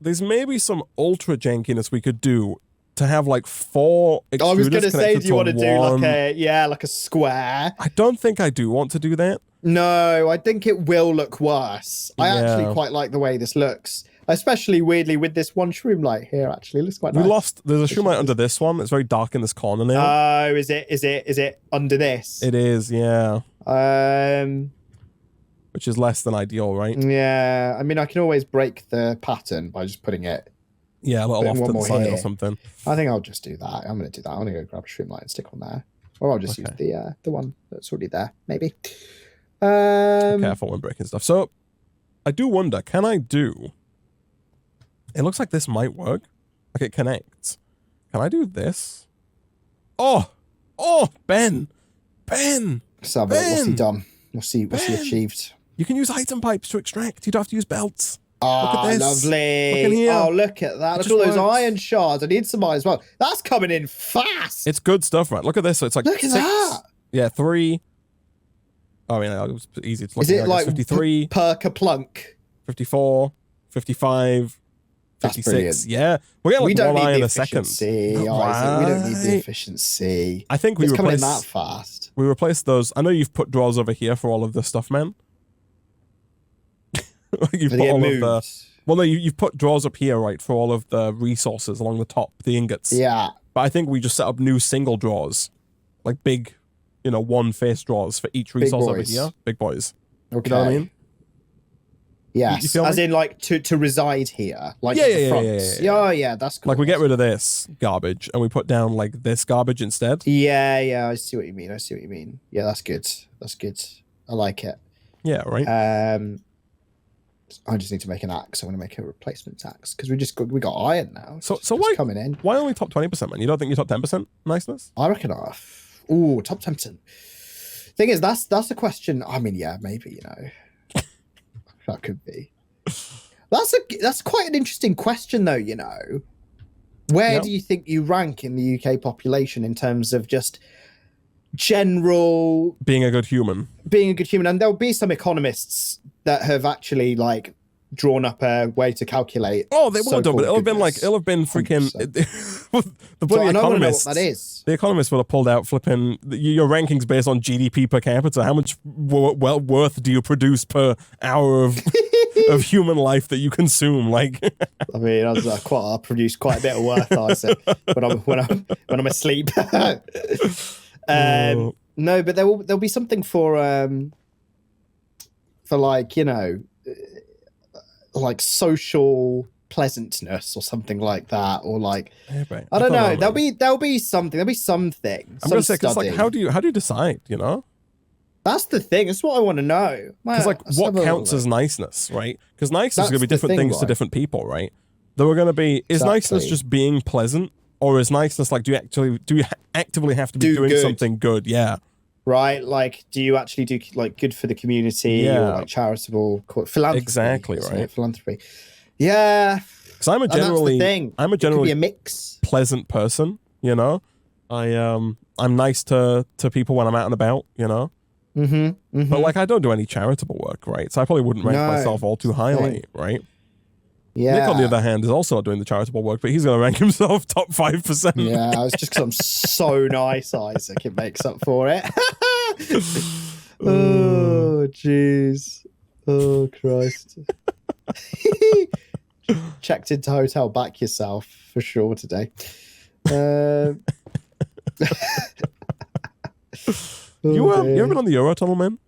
there's maybe some ultra jankiness we could do to have like 4 extruders. I was going to say, do you want to do one. like a square? I don't think I do want to do that. No, I think it will look worse. I actually quite like the way this looks, especially weirdly with this one shroom light here. Actually, it looks quite nice. There's a shroom light under this one. It's very dark in this corner now. Oh, is it under this? It is, yeah. Which is less than ideal, right? Yeah, I mean, I can always break the pattern by just putting it. Yeah, a little off to the side or something. I think I'll just do that. I'm going to do that. I'm going to go grab a shroom light and stick on there, or I'll just use the one that's already there, maybe. Careful when breaking stuff. So, I do wonder, can I do... It looks like this might work. Like it connects. Can I do this? Oh! Oh, Ben! Ben! Let's have a look. What's he done? What's he achieved? You can use item pipes to extract. You don't have to use belts. Oh, look at this. Lovely. Look in here. Oh, look at that. Look at all those iron shards. I need some iron as well. That's coming in fast. It's good stuff, right? Look at this. So it's like look at 6. That. Yeah, 3. Oh, I mean, it was easy to look at. Is it like 53? Per plunk? 54, 55, 56. Yeah. We're getting like one iron a second. Right. We don't need the efficiency. I think it's coming in that fast. We replaced those. I know you've put drawers over here for all of this stuff, man. You've put all of the... Well, no, you've put drawers up here, right, for all of the resources along the top, the ingots. Yeah. But I think we just set up new single drawers. Like big, one-face drawers for each resource over here. Big boys. Okay. You know what I mean? Yes. As in, like, to reside here. Like, yeah. Oh, yeah, that's cool. Like, we get rid of this garbage, and we put down, like, this garbage instead. Yeah, I see what you mean. Yeah, that's good. I like it. Yeah, right? I just need to make an axe. I'm going to make a replacement axe because we got iron now. So why coming in? Why only top 20%, man? You don't think you're top 10% niceness? I reckon top 10%. Thing is, that's a question. I mean, yeah, maybe that could be. That's quite an interesting question, though. Where do you think you rank in the UK population in terms of just general being a good human? And there'll be some economists that have actually like drawn up a way to calculate. Oh, they will do, but it'll have been freaking the bloody economists. What that is. The economists would have pulled out flipping your rankings based on GDP per capita. How much worth do you produce per hour of human life that you consume? Like, I mean, I produce quite a bit of worth, Isaac, when I'm asleep. No, but there'll be something for like like social pleasantness or something like that, or like I don't know. There'll be something. I'm gonna say, because like, how do you decide? That's the thing. That's what I want to know. Because like, what counts as niceness, right? Because niceness is gonna be different things to different people, right? There are gonna be niceness just being pleasant, or is niceness like do you actively have to be doing something good? Yeah. Right, like, do you actually do like good for the community or like charitable philanthropy? Exactly, right. Philanthropy. Yeah. Because I'm a generally be a mix. Pleasant person, I'm nice to people when I'm out and about, But like, I don't do any charitable work, right? So I probably wouldn't rank myself all too highly, right? Yeah. Nick, on the other hand, is also doing the charitable work, but he's going to rank himself top 5%. Yeah, it's just because I'm so nice, Isaac. It makes up for it. Oh, jeez. Oh, Christ. Checked into hotel. Back yourself for sure today. You ever been on the Eurotunnel, man?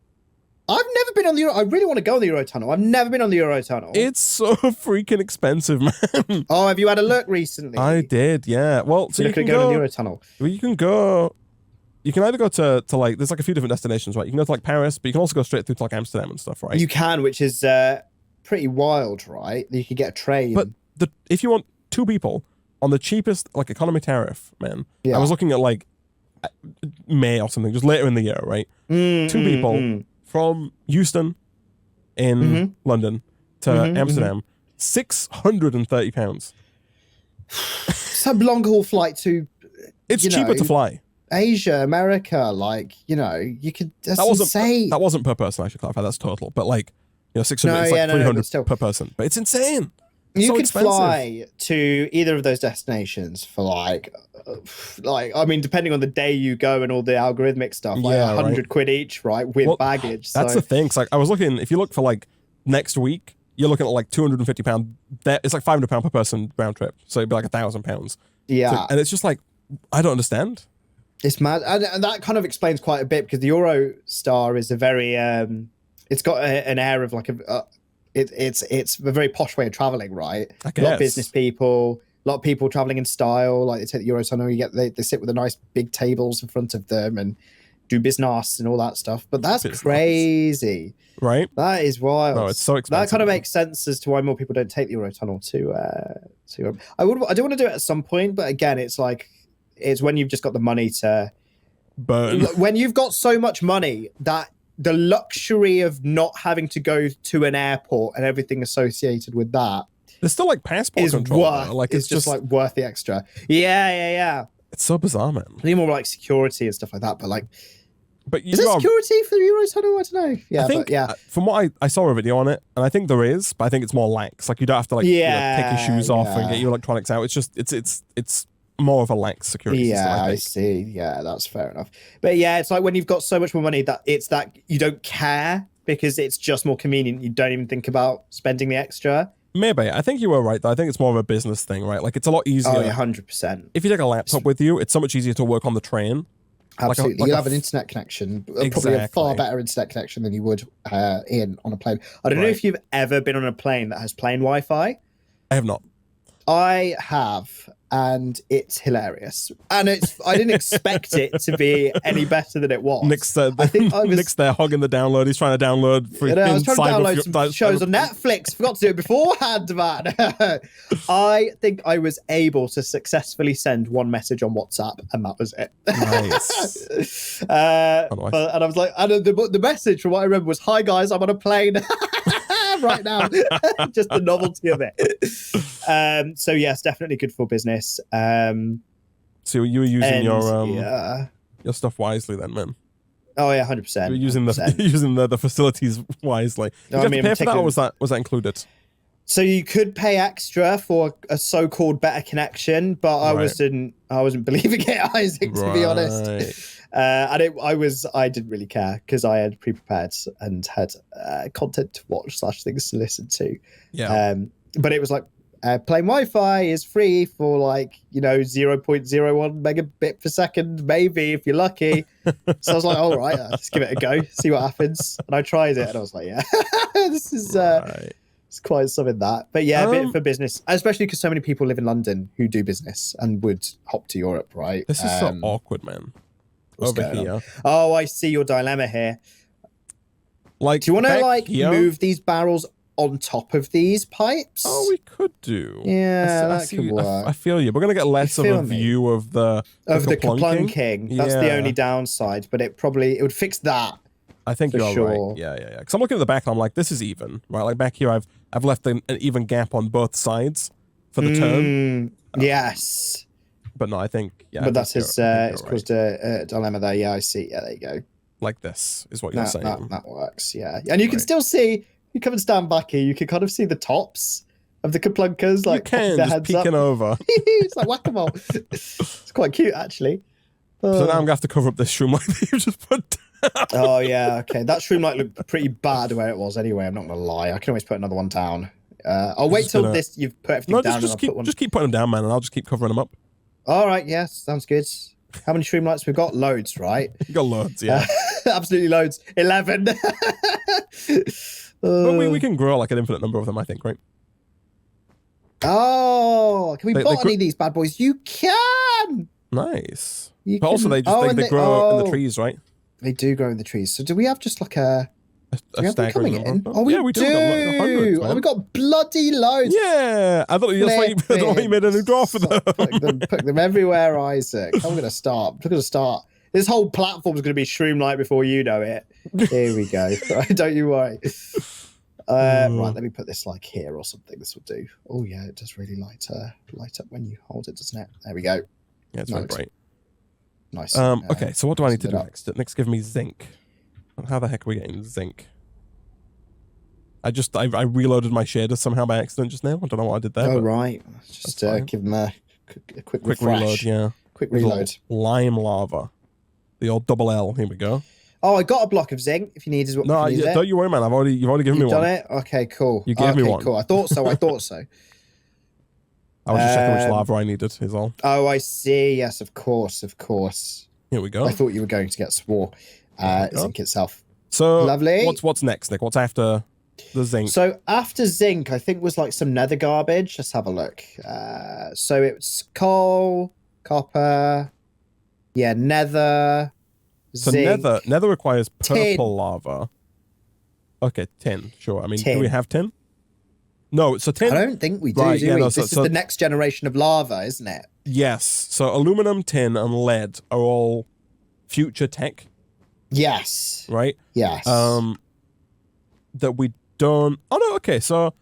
I've never been on the I really want to go on the Eurotunnel. I've never been on the Eurotunnel. It's so freaking expensive, man. Oh, have you had a look recently? I did, yeah. Well, so you can go on the Eurotunnel. Well, you can either go to like, there's like a few different destinations, right? You can go to like Paris, but you can also go straight through to like Amsterdam and stuff, right? You can, which is pretty wild, right? You could get a train. But if you want 2 people on the cheapest like economy tariff, man, I was looking at like May or something, just later in the year, right? 2 people from Euston in London to Amsterdam, £630. Some long haul flight to. It's cheaper to fly. Asia, America, like, you know, you could. That's insane. That wasn't per person. I should clarify. That's total. But like, you know, 600. It's like 300 per person. But it's insane. You could fly to either of those destinations for like, I mean, depending on the day you go and all the algorithmic stuff, like 100 quid each, right, with baggage. That's the thing. It's like I was looking. If you look for like next week, you're looking at like £250. It's like £500 per person round trip. So it'd be like £1,000. Yeah, so, and it's just like I don't understand. It's mad, and that kind of explains quite a bit because the Eurostar is a very, it's got an air of like it's a very posh way of traveling, right? A lot of business people, a lot of people traveling in style. Like they take the Eurostar, they sit with the nice big tables in front of them and do business and all that stuff. But that's crazy, right? That is wild. No, it's so expensive. That kind of makes sense as to why more people don't take the Eurotunnel to. I do want to do it at some point, but again, it's like it's when you've just got the money to burn. When you've got so much money that the luxury of not having to go to an airport and everything associated with that. There's still like passport control. Like it's just like worth the extra. Yeah. It's so bizarre, man. I need more like security and stuff like that, but like, is there security for the Eurotunnel? I don't know. Yeah, I think, from what I saw a video on it, and I think there is, but I think it's more lax. Like you don't have to like take your shoes off and get your electronics out. It's just it's more of a lax security system, I see. Yeah, that's fair enough. But yeah, it's like when you've got so much more money that you don't care because it's just more convenient. You don't even think about spending the extra. Maybe. I think you were right, though. I think it's more of a business thing, right? Like, it's a lot easier. Oh, yeah, 100%. If you take a laptop with you, it's so much easier to work on the train. Absolutely. You'll have an internet connection, probably a far better internet connection than you would on a plane. I don't know if you've ever been on a plane that has plane Wi-Fi. I have not. I have, and it's hilarious. And I didn't expect it to be any better than it was. Nick's there hogging the download. He's trying to download I was trying to download some shows on Netflix. Forgot to do it beforehand, man. I think I was able to successfully send one message on WhatsApp, and that was it. Nice. And I was like, and the message from what I remember was, "Hi guys, I'm on a plane." Right now. Just the novelty of it. So yes, definitely good for business. So you were using your stuff wisely then, man. Oh yeah, 100%. You were using the facilities wisely. Did you have to pay for that, or was that included? So you could pay extra for a so-called better connection, but I wasn't believing it, Isaac, to be honest. I didn't really care because I had pre-prepared and had content to watch / things to listen to. Yeah. But it was like plane Wi-Fi is free for 0.01 megabit per second, maybe if you're lucky. So I was like, all right, let's give it a go, see what happens. And I tried it, and I was like, yeah, this is it's quite something that. But yeah, a bit for business, especially because so many people live in London who do business and would hop to Europe, right? This is so awkward, man. Over here. Oh, I see your dilemma here. Like, do you want to move these barrels on top of these pipes? Oh, we could do. Yeah, that could work. I feel you. We're gonna get less of a view of the kaplunking. That's the only downside, but it would fix that. I think you're right. Yeah. Because I'm looking at the back and I'm like, this is even, right? Like back here, I've left an even gap on both sides for the turn. Yes. But no, I think, But that's it's caused a dilemma there. Yeah, I see. Yeah, there you go. Like this is what you're saying. That works, yeah. And you can still see, you come and stand back here, you can kind of see the tops of the kaplunkers. Like, you can, just peeking over. It's like whack-a-mole. It's quite cute, actually. So now I'm going to have to cover up this shroom light that you just put down. Oh, yeah, okay. That shroom light looked pretty bad where it was anyway, I'm not going to lie. I can always put another one down. I'll wait till you've put everything down. Just keep putting them down, man, and I'll just keep covering them up. All right, yes, sounds good. How many stream lights we've got? Loads, right? We've got loads, yeah. Absolutely loads. 11. But we can grow like an infinite number of them, I think, right? Oh, can we bot any of these bad boys? You can! Nice. But also they grow in the trees, right? They do grow in the trees. So do we have just like a staggering number? In? Oh, we do. We got bloody loads. Yeah, I thought you made a new draw for them. Put them everywhere, Isaac. I'm going to start. This whole platform is going to be Shroomlight before you know it. Here we go. Right, don't you worry. Right, let me put this like here or something. This will do. Oh yeah, it does really light up when you hold it, doesn't it? There we go. Yeah, it's very bright. Nice. Okay, so what do I need to do up. next? Next, give me zinc. How the heck are we getting zinc? I reloaded my shader somehow by accident just now. I don't know what I did there. Oh, right. Just give them a quick refresh. Reload, yeah. Quick reload. Lime lava. The old double L. Here we go. Oh, I got a block of zinc if you need as well. No, don't you worry, man. You've already given me one. You've done it? Okay, cool. You gave me one. Cool. I thought so. I thought so. I was just checking which lava I needed, is all. Oh, I see. Yes, of course. Here we go. I thought you were going to get swore. Zinc itself. So, lovely. What's next, Nick? What's after the zinc? So, after zinc, I think was like some nether garbage. Let's have a look. So, it's coal, copper, nether, so zinc. nether requires purple tin. lava. Okay, tin. Sure. I mean, tin. Do we have tin? No, so tin. I don't think we do, right, do we? No, this is the next generation of lava, isn't it? Yes. So aluminum, tin, and lead are all future tech. Yes. Right? Yes. That we don't... Oh, no, okay. So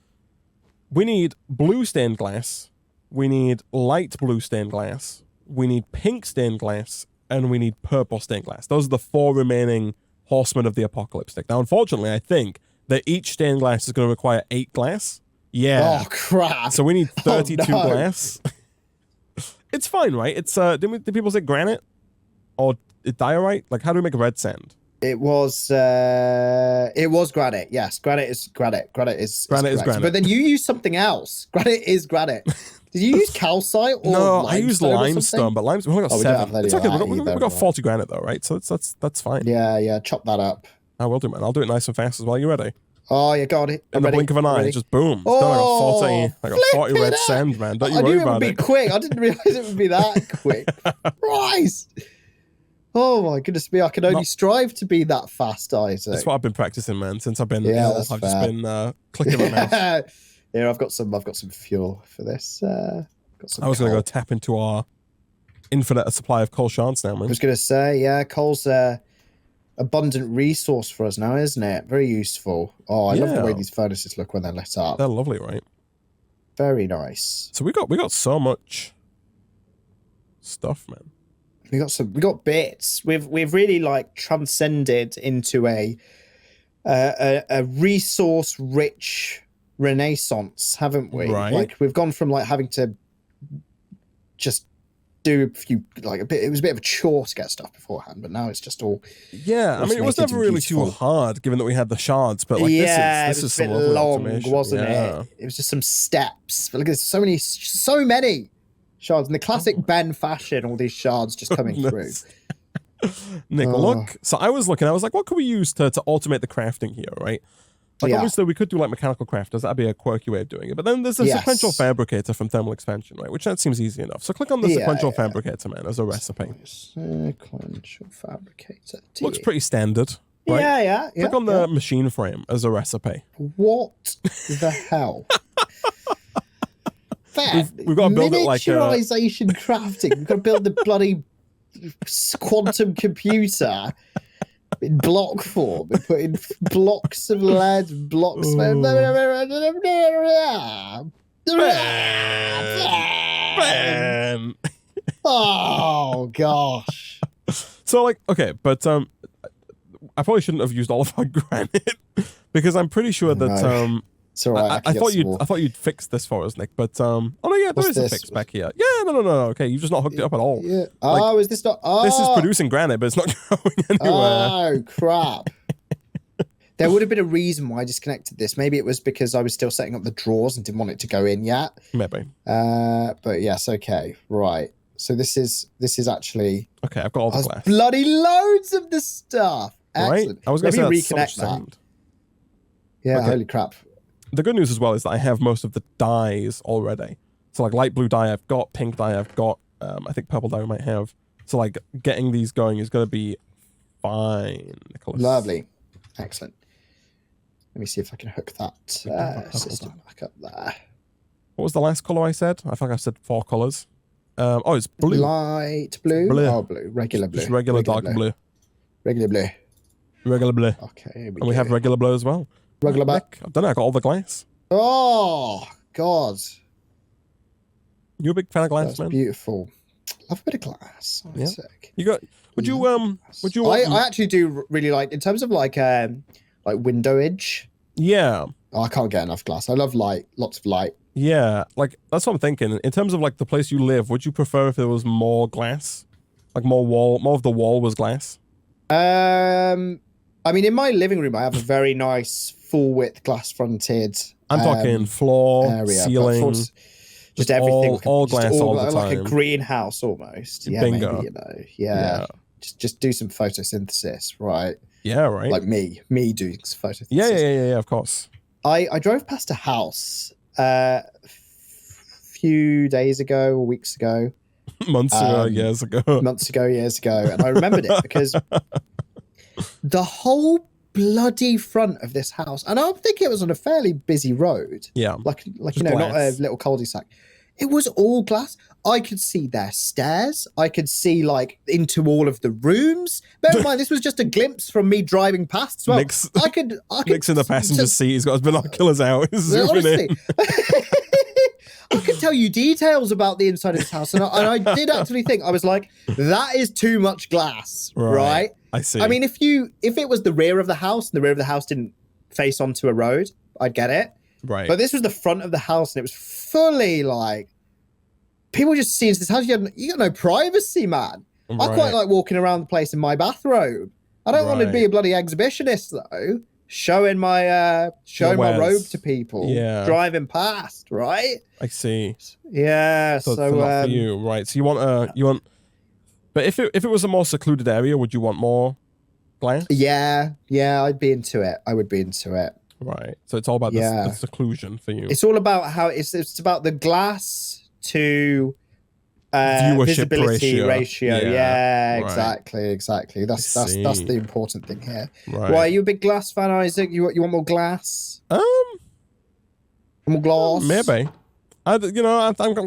we need blue stained glass. We need light blue stained glass. We need pink stained glass. And we need purple stained glass. Those are the 4 remaining horsemen of the apocalypse. Now, unfortunately, I think that each stained glass is going to require 8 glass. Yeah. Oh, crap. So we need 32 no. glass. It's fine, right? It's did people say granite or diorite? Like, how do we make red sand? It was granite. Yes, granite is granite. Granite is granite. But then you use something else. Granite is granite. Did you use calcite or no? limestone I used limestone, but limestone. We only got 7. It's okay. We got 40 granite though, right? So that's fine. Yeah. Chop that up. I will do, man. I'll do it nice and fast as well. You ready? Oh, you got it. In the blink of an eye, just boom. It's done. I got 40 red sand, man. Don't you worry about it. I knew it would be quick. I didn't realize it would be that quick. Christ. Oh my goodness me! I can only strive to be that fast, Isaac. That's what I've been practicing, man. Since I've been ill, I've just been clicking my mouse. Yeah, I've got some fuel for this. I was going to go tap into our infinite supply of coal shards now, man. I was going to say, yeah, coal's abundant resource for us now, isn't it? Very useful. Oh, I love the way these furnaces look when they're lit up. They're lovely, right? Very nice. So we got so much stuff, man. We got bits. We've really like transcended into a resource rich renaissance, haven't we? Right. Like we've gone from like having to just do a few it was a bit of a chore to get stuff beforehand, but now it's just all I mean it was never really too hard given that we had the shards, but like this is some lovely automation, wasn't it? It was just some steps. But look, there's so many shards in the classic Ben fashion, all these shards just coming through. Nick, look. So I was like, what can we use to automate the crafting here, right? Like obviously we could do like mechanical crafters, that'd be a quirky way of doing it. But then there's a sequential fabricator from thermal expansion, right? Which that seems easy enough. So click on the sequential fabricator, man, as a recipe. Sequential fabricator. Looks pretty standard, right? Yeah. Click on the machine frame as a recipe. What the hell? We've got to build it like miniaturization crafting. We've got to build the bloody quantum computer in block form and put in blocks of lead, blocks of... Oh, gosh. So, like, okay, but I probably shouldn't have used all of our granite because I'm pretty sure that... It's all right. I thought you'd fix this for us, Nick. But oh no, yeah, there is a fix back here. Yeah, no. Okay, you've just not hooked it up at all. Yeah. Oh, is this not? Oh. This is producing granite, but it's not going anywhere. Oh crap! There would have been a reason why I disconnected this. Maybe it was because I was still setting up the drawers and didn't want it to go in yet. Maybe. But yes, okay, right. So this is actually okay. I've got all the glass. Bloody loads of the stuff. Excellent. Right? I was going to say reconnect that. Yeah. Okay. Holy crap. The good news as well is that I have most of the dyes already. So like light blue dye I've got, pink dye I've got, I think purple dye we might have. So like getting these going is going to be fine, Nicholas. Lovely. Excellent. Let me see if I can hook that system back up there. What was the last colour I said? I think I said 4 colours. Oh, it's blue. Light blue? Oh, blue. Regular blue. Just regular dark blue. Regular blue. Regular blue. Okay, and we have regular blue as well. Regular back. I don't know. I got all the glass. Oh, God. You a big fan of glass, man? Beautiful. Love a bit of glass. Oh, Yeah. sick. You got? Would you I actually do really like in terms of like window edge. Yeah. Oh, I can't get enough glass. I love light, lots of light. Yeah, like that's what I'm thinking. In terms of like the place you live, would you prefer if there was more glass, like more of the wall was glass? I mean, in my living room, I have a very nice full width glass fronted. I'm talking floor, area, ceiling, just everything, all glass all the time, like a greenhouse almost. Yeah, bingo. maybe yeah. Just do some photosynthesis, right? Yeah, right. Like me doing photosynthesis. Yeah, of course. I drove past a house a few days ago or weeks ago. Months ago, years ago, and I remembered it because the whole bloody front of this house, and I'm thinking it was on a fairly busy road. Yeah, like you know, glass. Not a little cul-de-sac. It was all glass. I could see their stairs. I could see like into all of the rooms. Bear in mind, this was just a glimpse from me driving past as well. I could Nick's in the passenger seat. He's got his binoculars out. Honestly, I could tell you details about the inside of this house, and I did actually think, I was like, that is too much glass, right? I see. I mean, if it was the rear of the house and the rear of the house didn't face onto a road, I'd get it. Right. But this was the front of the house, and it was fully like people just seeing this house. You got no privacy, man. Right. I quite like walking around the place in my bathrobe. I don't want to be a bloody exhibitionist though. Showing my robe to people, driving past, right? I see. Yeah, so not for you, right? So you want, but if it was a more secluded area, would you want more glass? Yeah, I'd be into it. I would be into it. Right. So it's all about the seclusion for you. It's all about how it's about the glass to viewership visibility ratio. Yeah, right. Exactly. That's the important thing here. Right. Why are you a big glass fan, Isaac? You want more glass? More glass? Maybe. I'm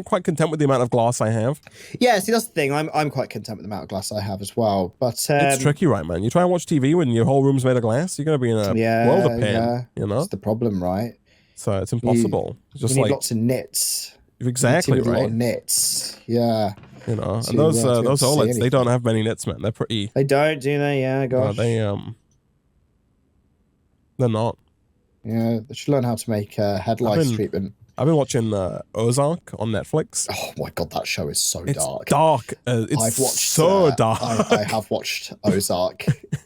quite content with the amount of glass I have. Yeah, see, that's the thing. I'm quite content with the amount of glass I have as well. But it's tricky, right, man? You try and watch TV when your whole room's made of glass, you're gonna be in a world of pain. Yeah. You know, that's the problem, right? So it's impossible. You need lots of nits. Exactly, right. A lot of nits. Yeah. You know, and those OLEDs, they don't have many nits, man. They're pretty. They don't, do they? Yeah, gosh. No, they're not. Yeah, they should learn how to make headlights treatment. I've been watching Ozark on Netflix. Oh my god, that show is so dark. Dark. I've watched dark. I have watched Ozark.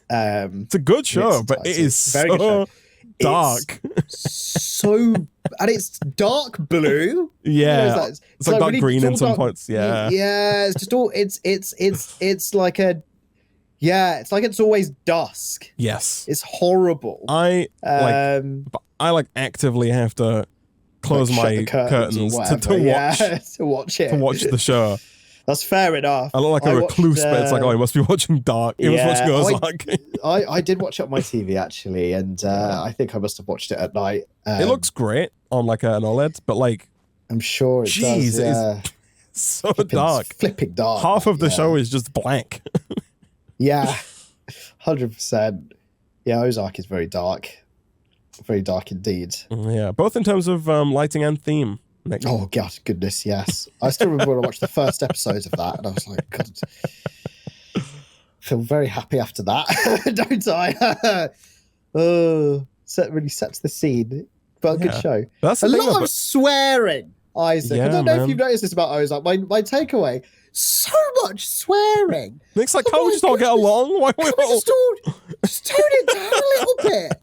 It's a good show, but it is so dark. And it's dark blue. Yeah, it's like dark really green in some points. Yeah, it's just all. It's like a. Yeah, it's like it's always dusk. Yes, it's horrible. I actively have to close my curtains to watch the show. That's fair enough. I look like a recluse, but it's like, he must be watching dark. He was watching Ozark. I did watch it on my TV actually, and I think I must have watched it at night. It looks great on like an OLED, but like, I'm sure it does. It's so dark. Flipping dark. Half of the show is just black. Yeah, 100%. Yeah, Ozark is very dark. Very dark indeed. Yeah, both in terms of lighting and theme. Nick. Oh, God, goodness, yes. I still remember when I watched the first episode of that, and I was like, God, I feel very happy after that, don't I? Really sets the scene. But a good show. That's a lot of swearing, Isaac. I don't know if you've noticed this about Ozark. My takeaway, so much swearing. Nick's like, can't we just all get along? Why we just tone it down a little bit?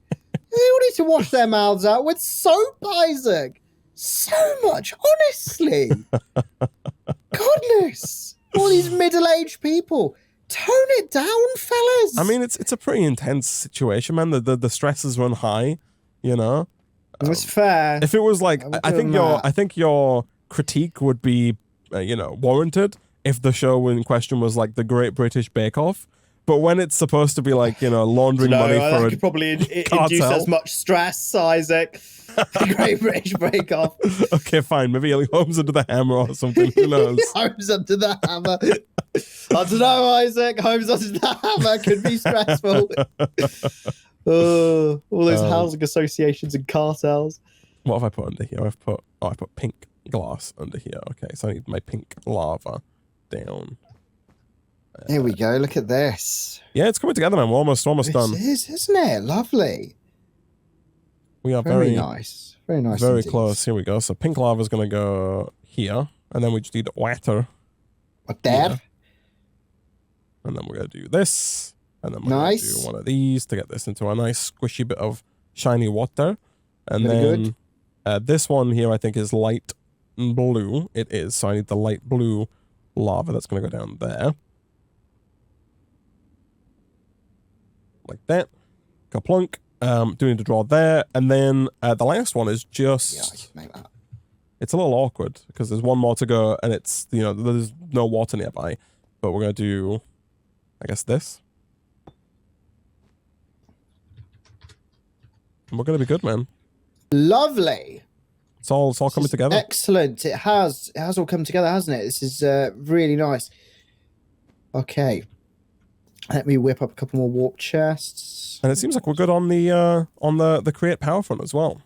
They all need to wash their mouths out with soap, Isaac. So much, honestly. Goodness. All these middle-aged people. Tone it down, fellas. I mean, it's a pretty intense situation, man. The stresses run high, you know? It's fair. If it was like, I think your critique would be, warranted if the show in question was like the Great British Bake Off. But when it's supposed to be like, laundering money for a could probably induce as much stress, Isaac. Great British Bake Off. Okay, fine. Maybe Holmes Under the Hammer or something. Who knows? Holmes Under the Hammer. I don't know, Isaac. Holmes Under the Hammer could be stressful. All those housing associations and cartels. What have I put under here? I put pink glass under here. Okay, so I need my pink lava. down. There we go. Look at this. Yeah, it's coming together, man. We're almost done. It is, isn't it? Lovely. We are very nice. Very nice. Very indeed. close. Here we go. So pink lava is going to go here. And then we just need water. There. And then we're going to do this. And then we're going to do one of these to get this into a nice squishy bit of shiny water. And then this one here I think is light blue. It is. So I need the light blue lava that's going to go down there. Like that. Kaplunk. Do need to draw there. And then the last one is just... Yeah, I can make that. It's a little awkward because there's one more to go and it's, you know, there's no water nearby. But we're going to do, I guess, this. And we're going to be good, man. Lovely. It's all coming together. Excellent. It has all come together, hasn't it? This is really nice. Okay. Let me whip up a couple more warp chests. And it seems like we're good on the create power front as well.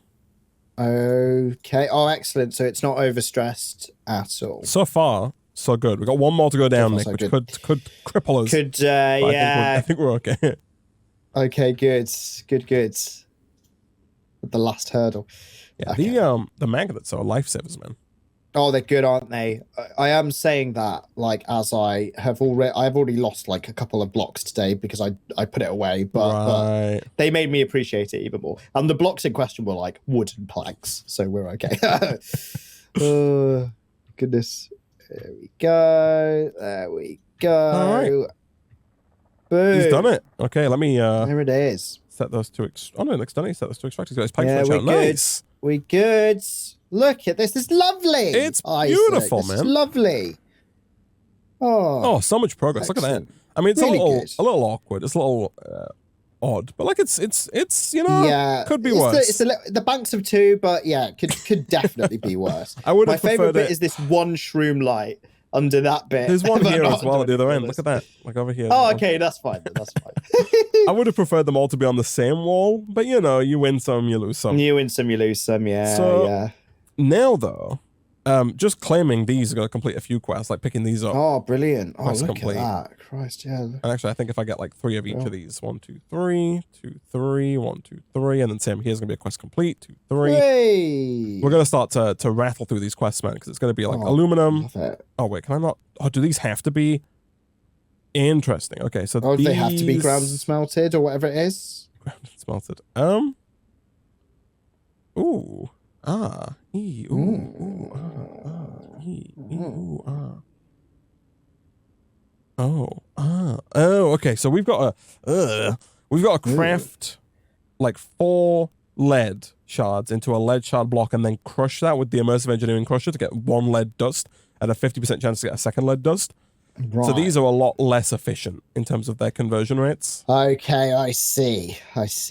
Okay. Oh, excellent. So it's not overstressed at all. So far, so good. We've got one more to go down, Nick, which could cripple us. Yeah. I think we're okay. Okay, good. Good. The last hurdle. Yeah, okay. The magnets are lifesavers, man. Oh, they're good, aren't they? I am saying that, like, as I've already lost like a couple of blocks today because I put it away, but they made me appreciate it even more. And the blocks in question were like wooden planks, so we're okay. Oh, goodness. There we go. All right. Boom. He's done it. Okay, let me there it is. Set those to Nick's done it. Set those to extract. He's got his pipe Yeah, switch out. good. Nice. We good. Look at this. It's lovely. It's beautiful, Isaac. man. It's lovely. Oh, so much progress. excellent. Look at that. I mean, it's really a little awkward. It's a little odd, but like it's you know, could be worse. The banks of two, but yeah, could definitely be worse. I would. My favorite bit is this one shroom light under that bit. There's one here as well at the other end. Look at that. Like over here. Oh, okay, that's fine. That's fine. I would have preferred them all to be on the same wall, but you know, you win some, you lose some. You win some, you lose some. Yeah. So, yeah. Now though, just claiming these are going to complete a few quests, like picking these up. Oh, brilliant. Oh, look complete. at that. Christ, yeah. And actually, I think if I get like 3 of each of these, 1, 2, 3, 2, 3, 1, 2, 3, and then same here's going to be a quest complete, 2, 3. Hey. We're going to start to rattle through these quests, man, because it's going to be like aluminum. Love it. Oh, wait, can I not? Oh, do these have to be? Interesting. Okay, so these... they have to be ground and smelted or whatever it is? Ground and smelted. Ooh. Ah. E. Ooh. Ooh. Ah. E. Ooh. Ah. Oh. Ah. Oh. Okay. So we've got a craft like 4 lead shards into a lead shard block and then crush that with the immersive engineering crusher to get 1 lead dust and a 50% chance to get a 2nd lead dust. Right. So these are a lot less efficient in terms of their conversion rates. Okay, I see. The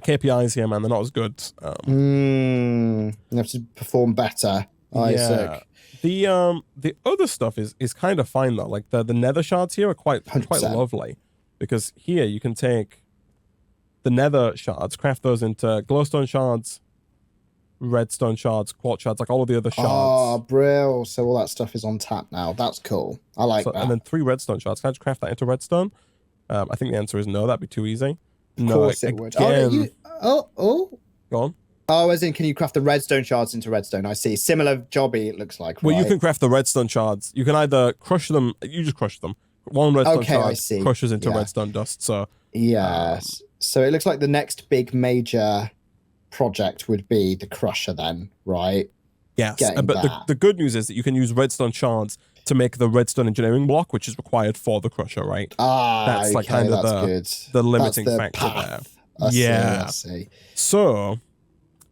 KPIs here, man, they're not as good. You have to perform better, Isaac. Yeah. The other stuff is kind of fine though. Like the nether shards here are quite lovely, because here you can take the nether shards, craft those into glowstone shards, redstone shards, quartz shards, like all of the other shards. Oh, brill. So all that stuff is on tap now. That's cool. I like that. And then 3 redstone shards. Can I just craft that into redstone? I think the answer is no. That'd be too easy. Of course it would. Go on. Oh, as in, can you craft the redstone shards into redstone? I see. Similar jobby, it looks like. Well, you can craft the redstone shards. You can either crush them. You just crush them. 1 redstone shard crushes into redstone dust. So yes. So it looks like the next big major project would be the crusher then, right? Yes, but the good news is that you can use redstone shards to make the redstone engineering block, which is required for the crusher, right? That's like kind of the limiting factor there. I see. So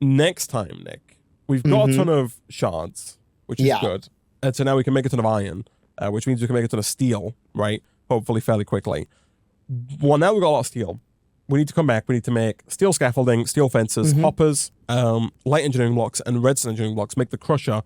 next time, Nick, we've got a ton of shards, which is good. And so now we can make a ton of iron, which means we can make a ton of steel, right? Hopefully fairly quickly. Well, now we've got a lot of steel. We need to come back. We need to make steel scaffolding, steel fences, hoppers, light engineering blocks, and redstone engineering blocks. Make the crusher.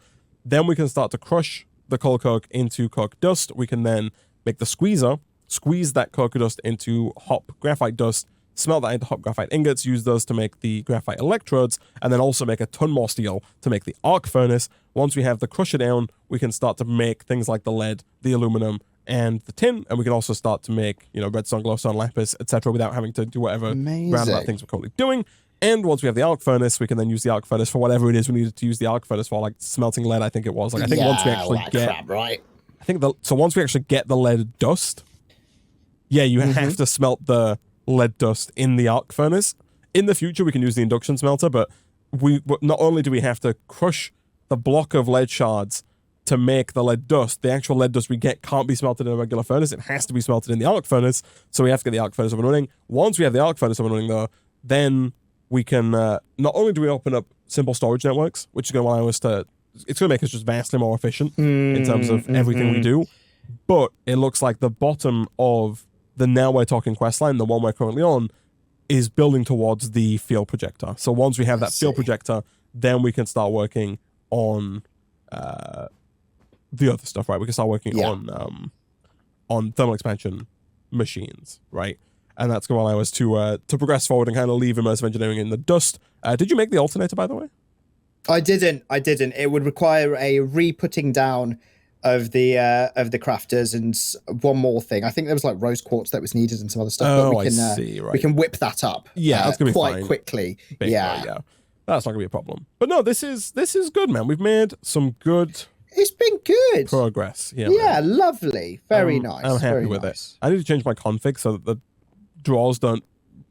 Then we can start to crush the coal coke into coke dust. We can then make the squeezer, squeeze that coke dust into hop graphite dust, smelt that into hot graphite ingots, use those to make the graphite electrodes, and then also make a ton more steel to make the arc furnace. Once we have the crusher down, we can start to make things like the lead, the aluminum, and the tin, and we can also start to make, redstone, glowstone, lapis, etc., without having to do whatever roundabout things we're currently doing. And once we have the arc furnace, we can then use the arc furnace for whatever it is we needed to use the arc furnace for, like smelting lead, I think it was. Like, I think once we actually get... crap, right? I think so once we actually get the lead dust, you have to smelt the lead dust in the arc furnace. In the future, we can use the induction smelter, but not only do we have to crush the block of lead shards to make the lead dust, the actual lead dust we get can't be smelted in a regular furnace. It has to be smelted in the arc furnace, so we have to get the arc furnace up and running. Once we have the arc furnace up and running, though, then we can, not only do we open up simple storage networks, which is going to allow us to, it's going to make us just vastly more efficient in terms of everything we do, but it looks like the bottom of the Now We're Talking questline, the one we're currently on, is building towards the field projector. So once we have that field projector, then we can start working on the other stuff, right? We can start working on thermal expansion machines, right? And that's going to allow us to progress forward and kind of leave immersive engineering in the dust. Did you make the alternator, by the way? I didn't. It would require a re-putting down of the crafters and one more thing. I think there was like rose quartz that was needed and some other stuff. Oh, but we can, I see. Right. We can whip that up. Yeah, that's gonna be quite fine. Quickly. Yeah, that's not gonna be a problem. But no, this is good, man. We've made some good. It's been good progress. Yeah, man. Lovely. Very nice. I'm happy with it. I need to change my config so that the drawers don't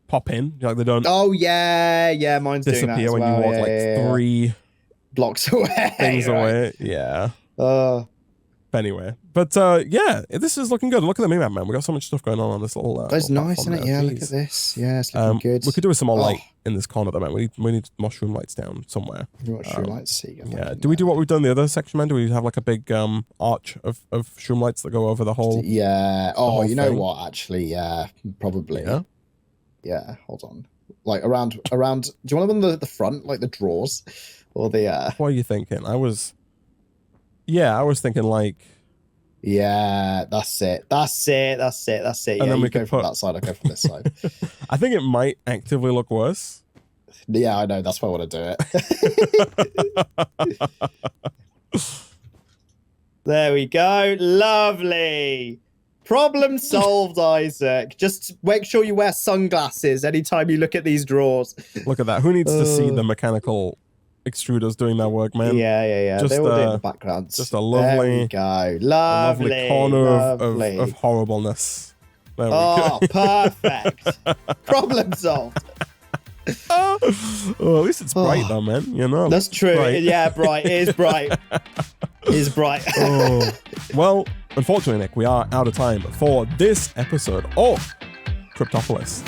pop in. Like they don't. Oh yeah, mine's disappear doing that as when well. you walk 3 blocks away. Things away. Yeah. Anyway, but this is looking good. Look at the map, man. We got so much stuff going on this little. That's nice, isn't it? Yeah, look at this. Yeah, it's looking good. We could do with some more light in this corner, though, man. We need mushroom lights down somewhere. Mushroom lights. See. Yeah. Do we do what we've done in the other section, man? Do we have like a big arch of shroom lights that go over the whole? Yeah. Oh, you know what? Actually, yeah, probably. Yeah. Yeah. Hold on. Like around. Do you want them on the front, like the drawers, or the? What are you thinking? I was thinking like. Yeah, that's it. And then we go from that side, I go from this side. I think it might actively look worse. Yeah, I know. That's why I want to do it. There we go. Lovely. Problem solved, Isaac. Just make sure you wear sunglasses anytime you look at these drawers. Look at that. Who needs to see the mechanical extruders doing their work, man? Yeah. Just, they all do in the background. Just a lovely, there we go. Lovely corner of horribleness. There we go. Perfect. Problem solved. Well, at least it's bright though, man. That's true. Bright. Yeah, bright. It is bright. It is bright. Well, unfortunately, Nick, we are out of time for this episode of Cryptopolis.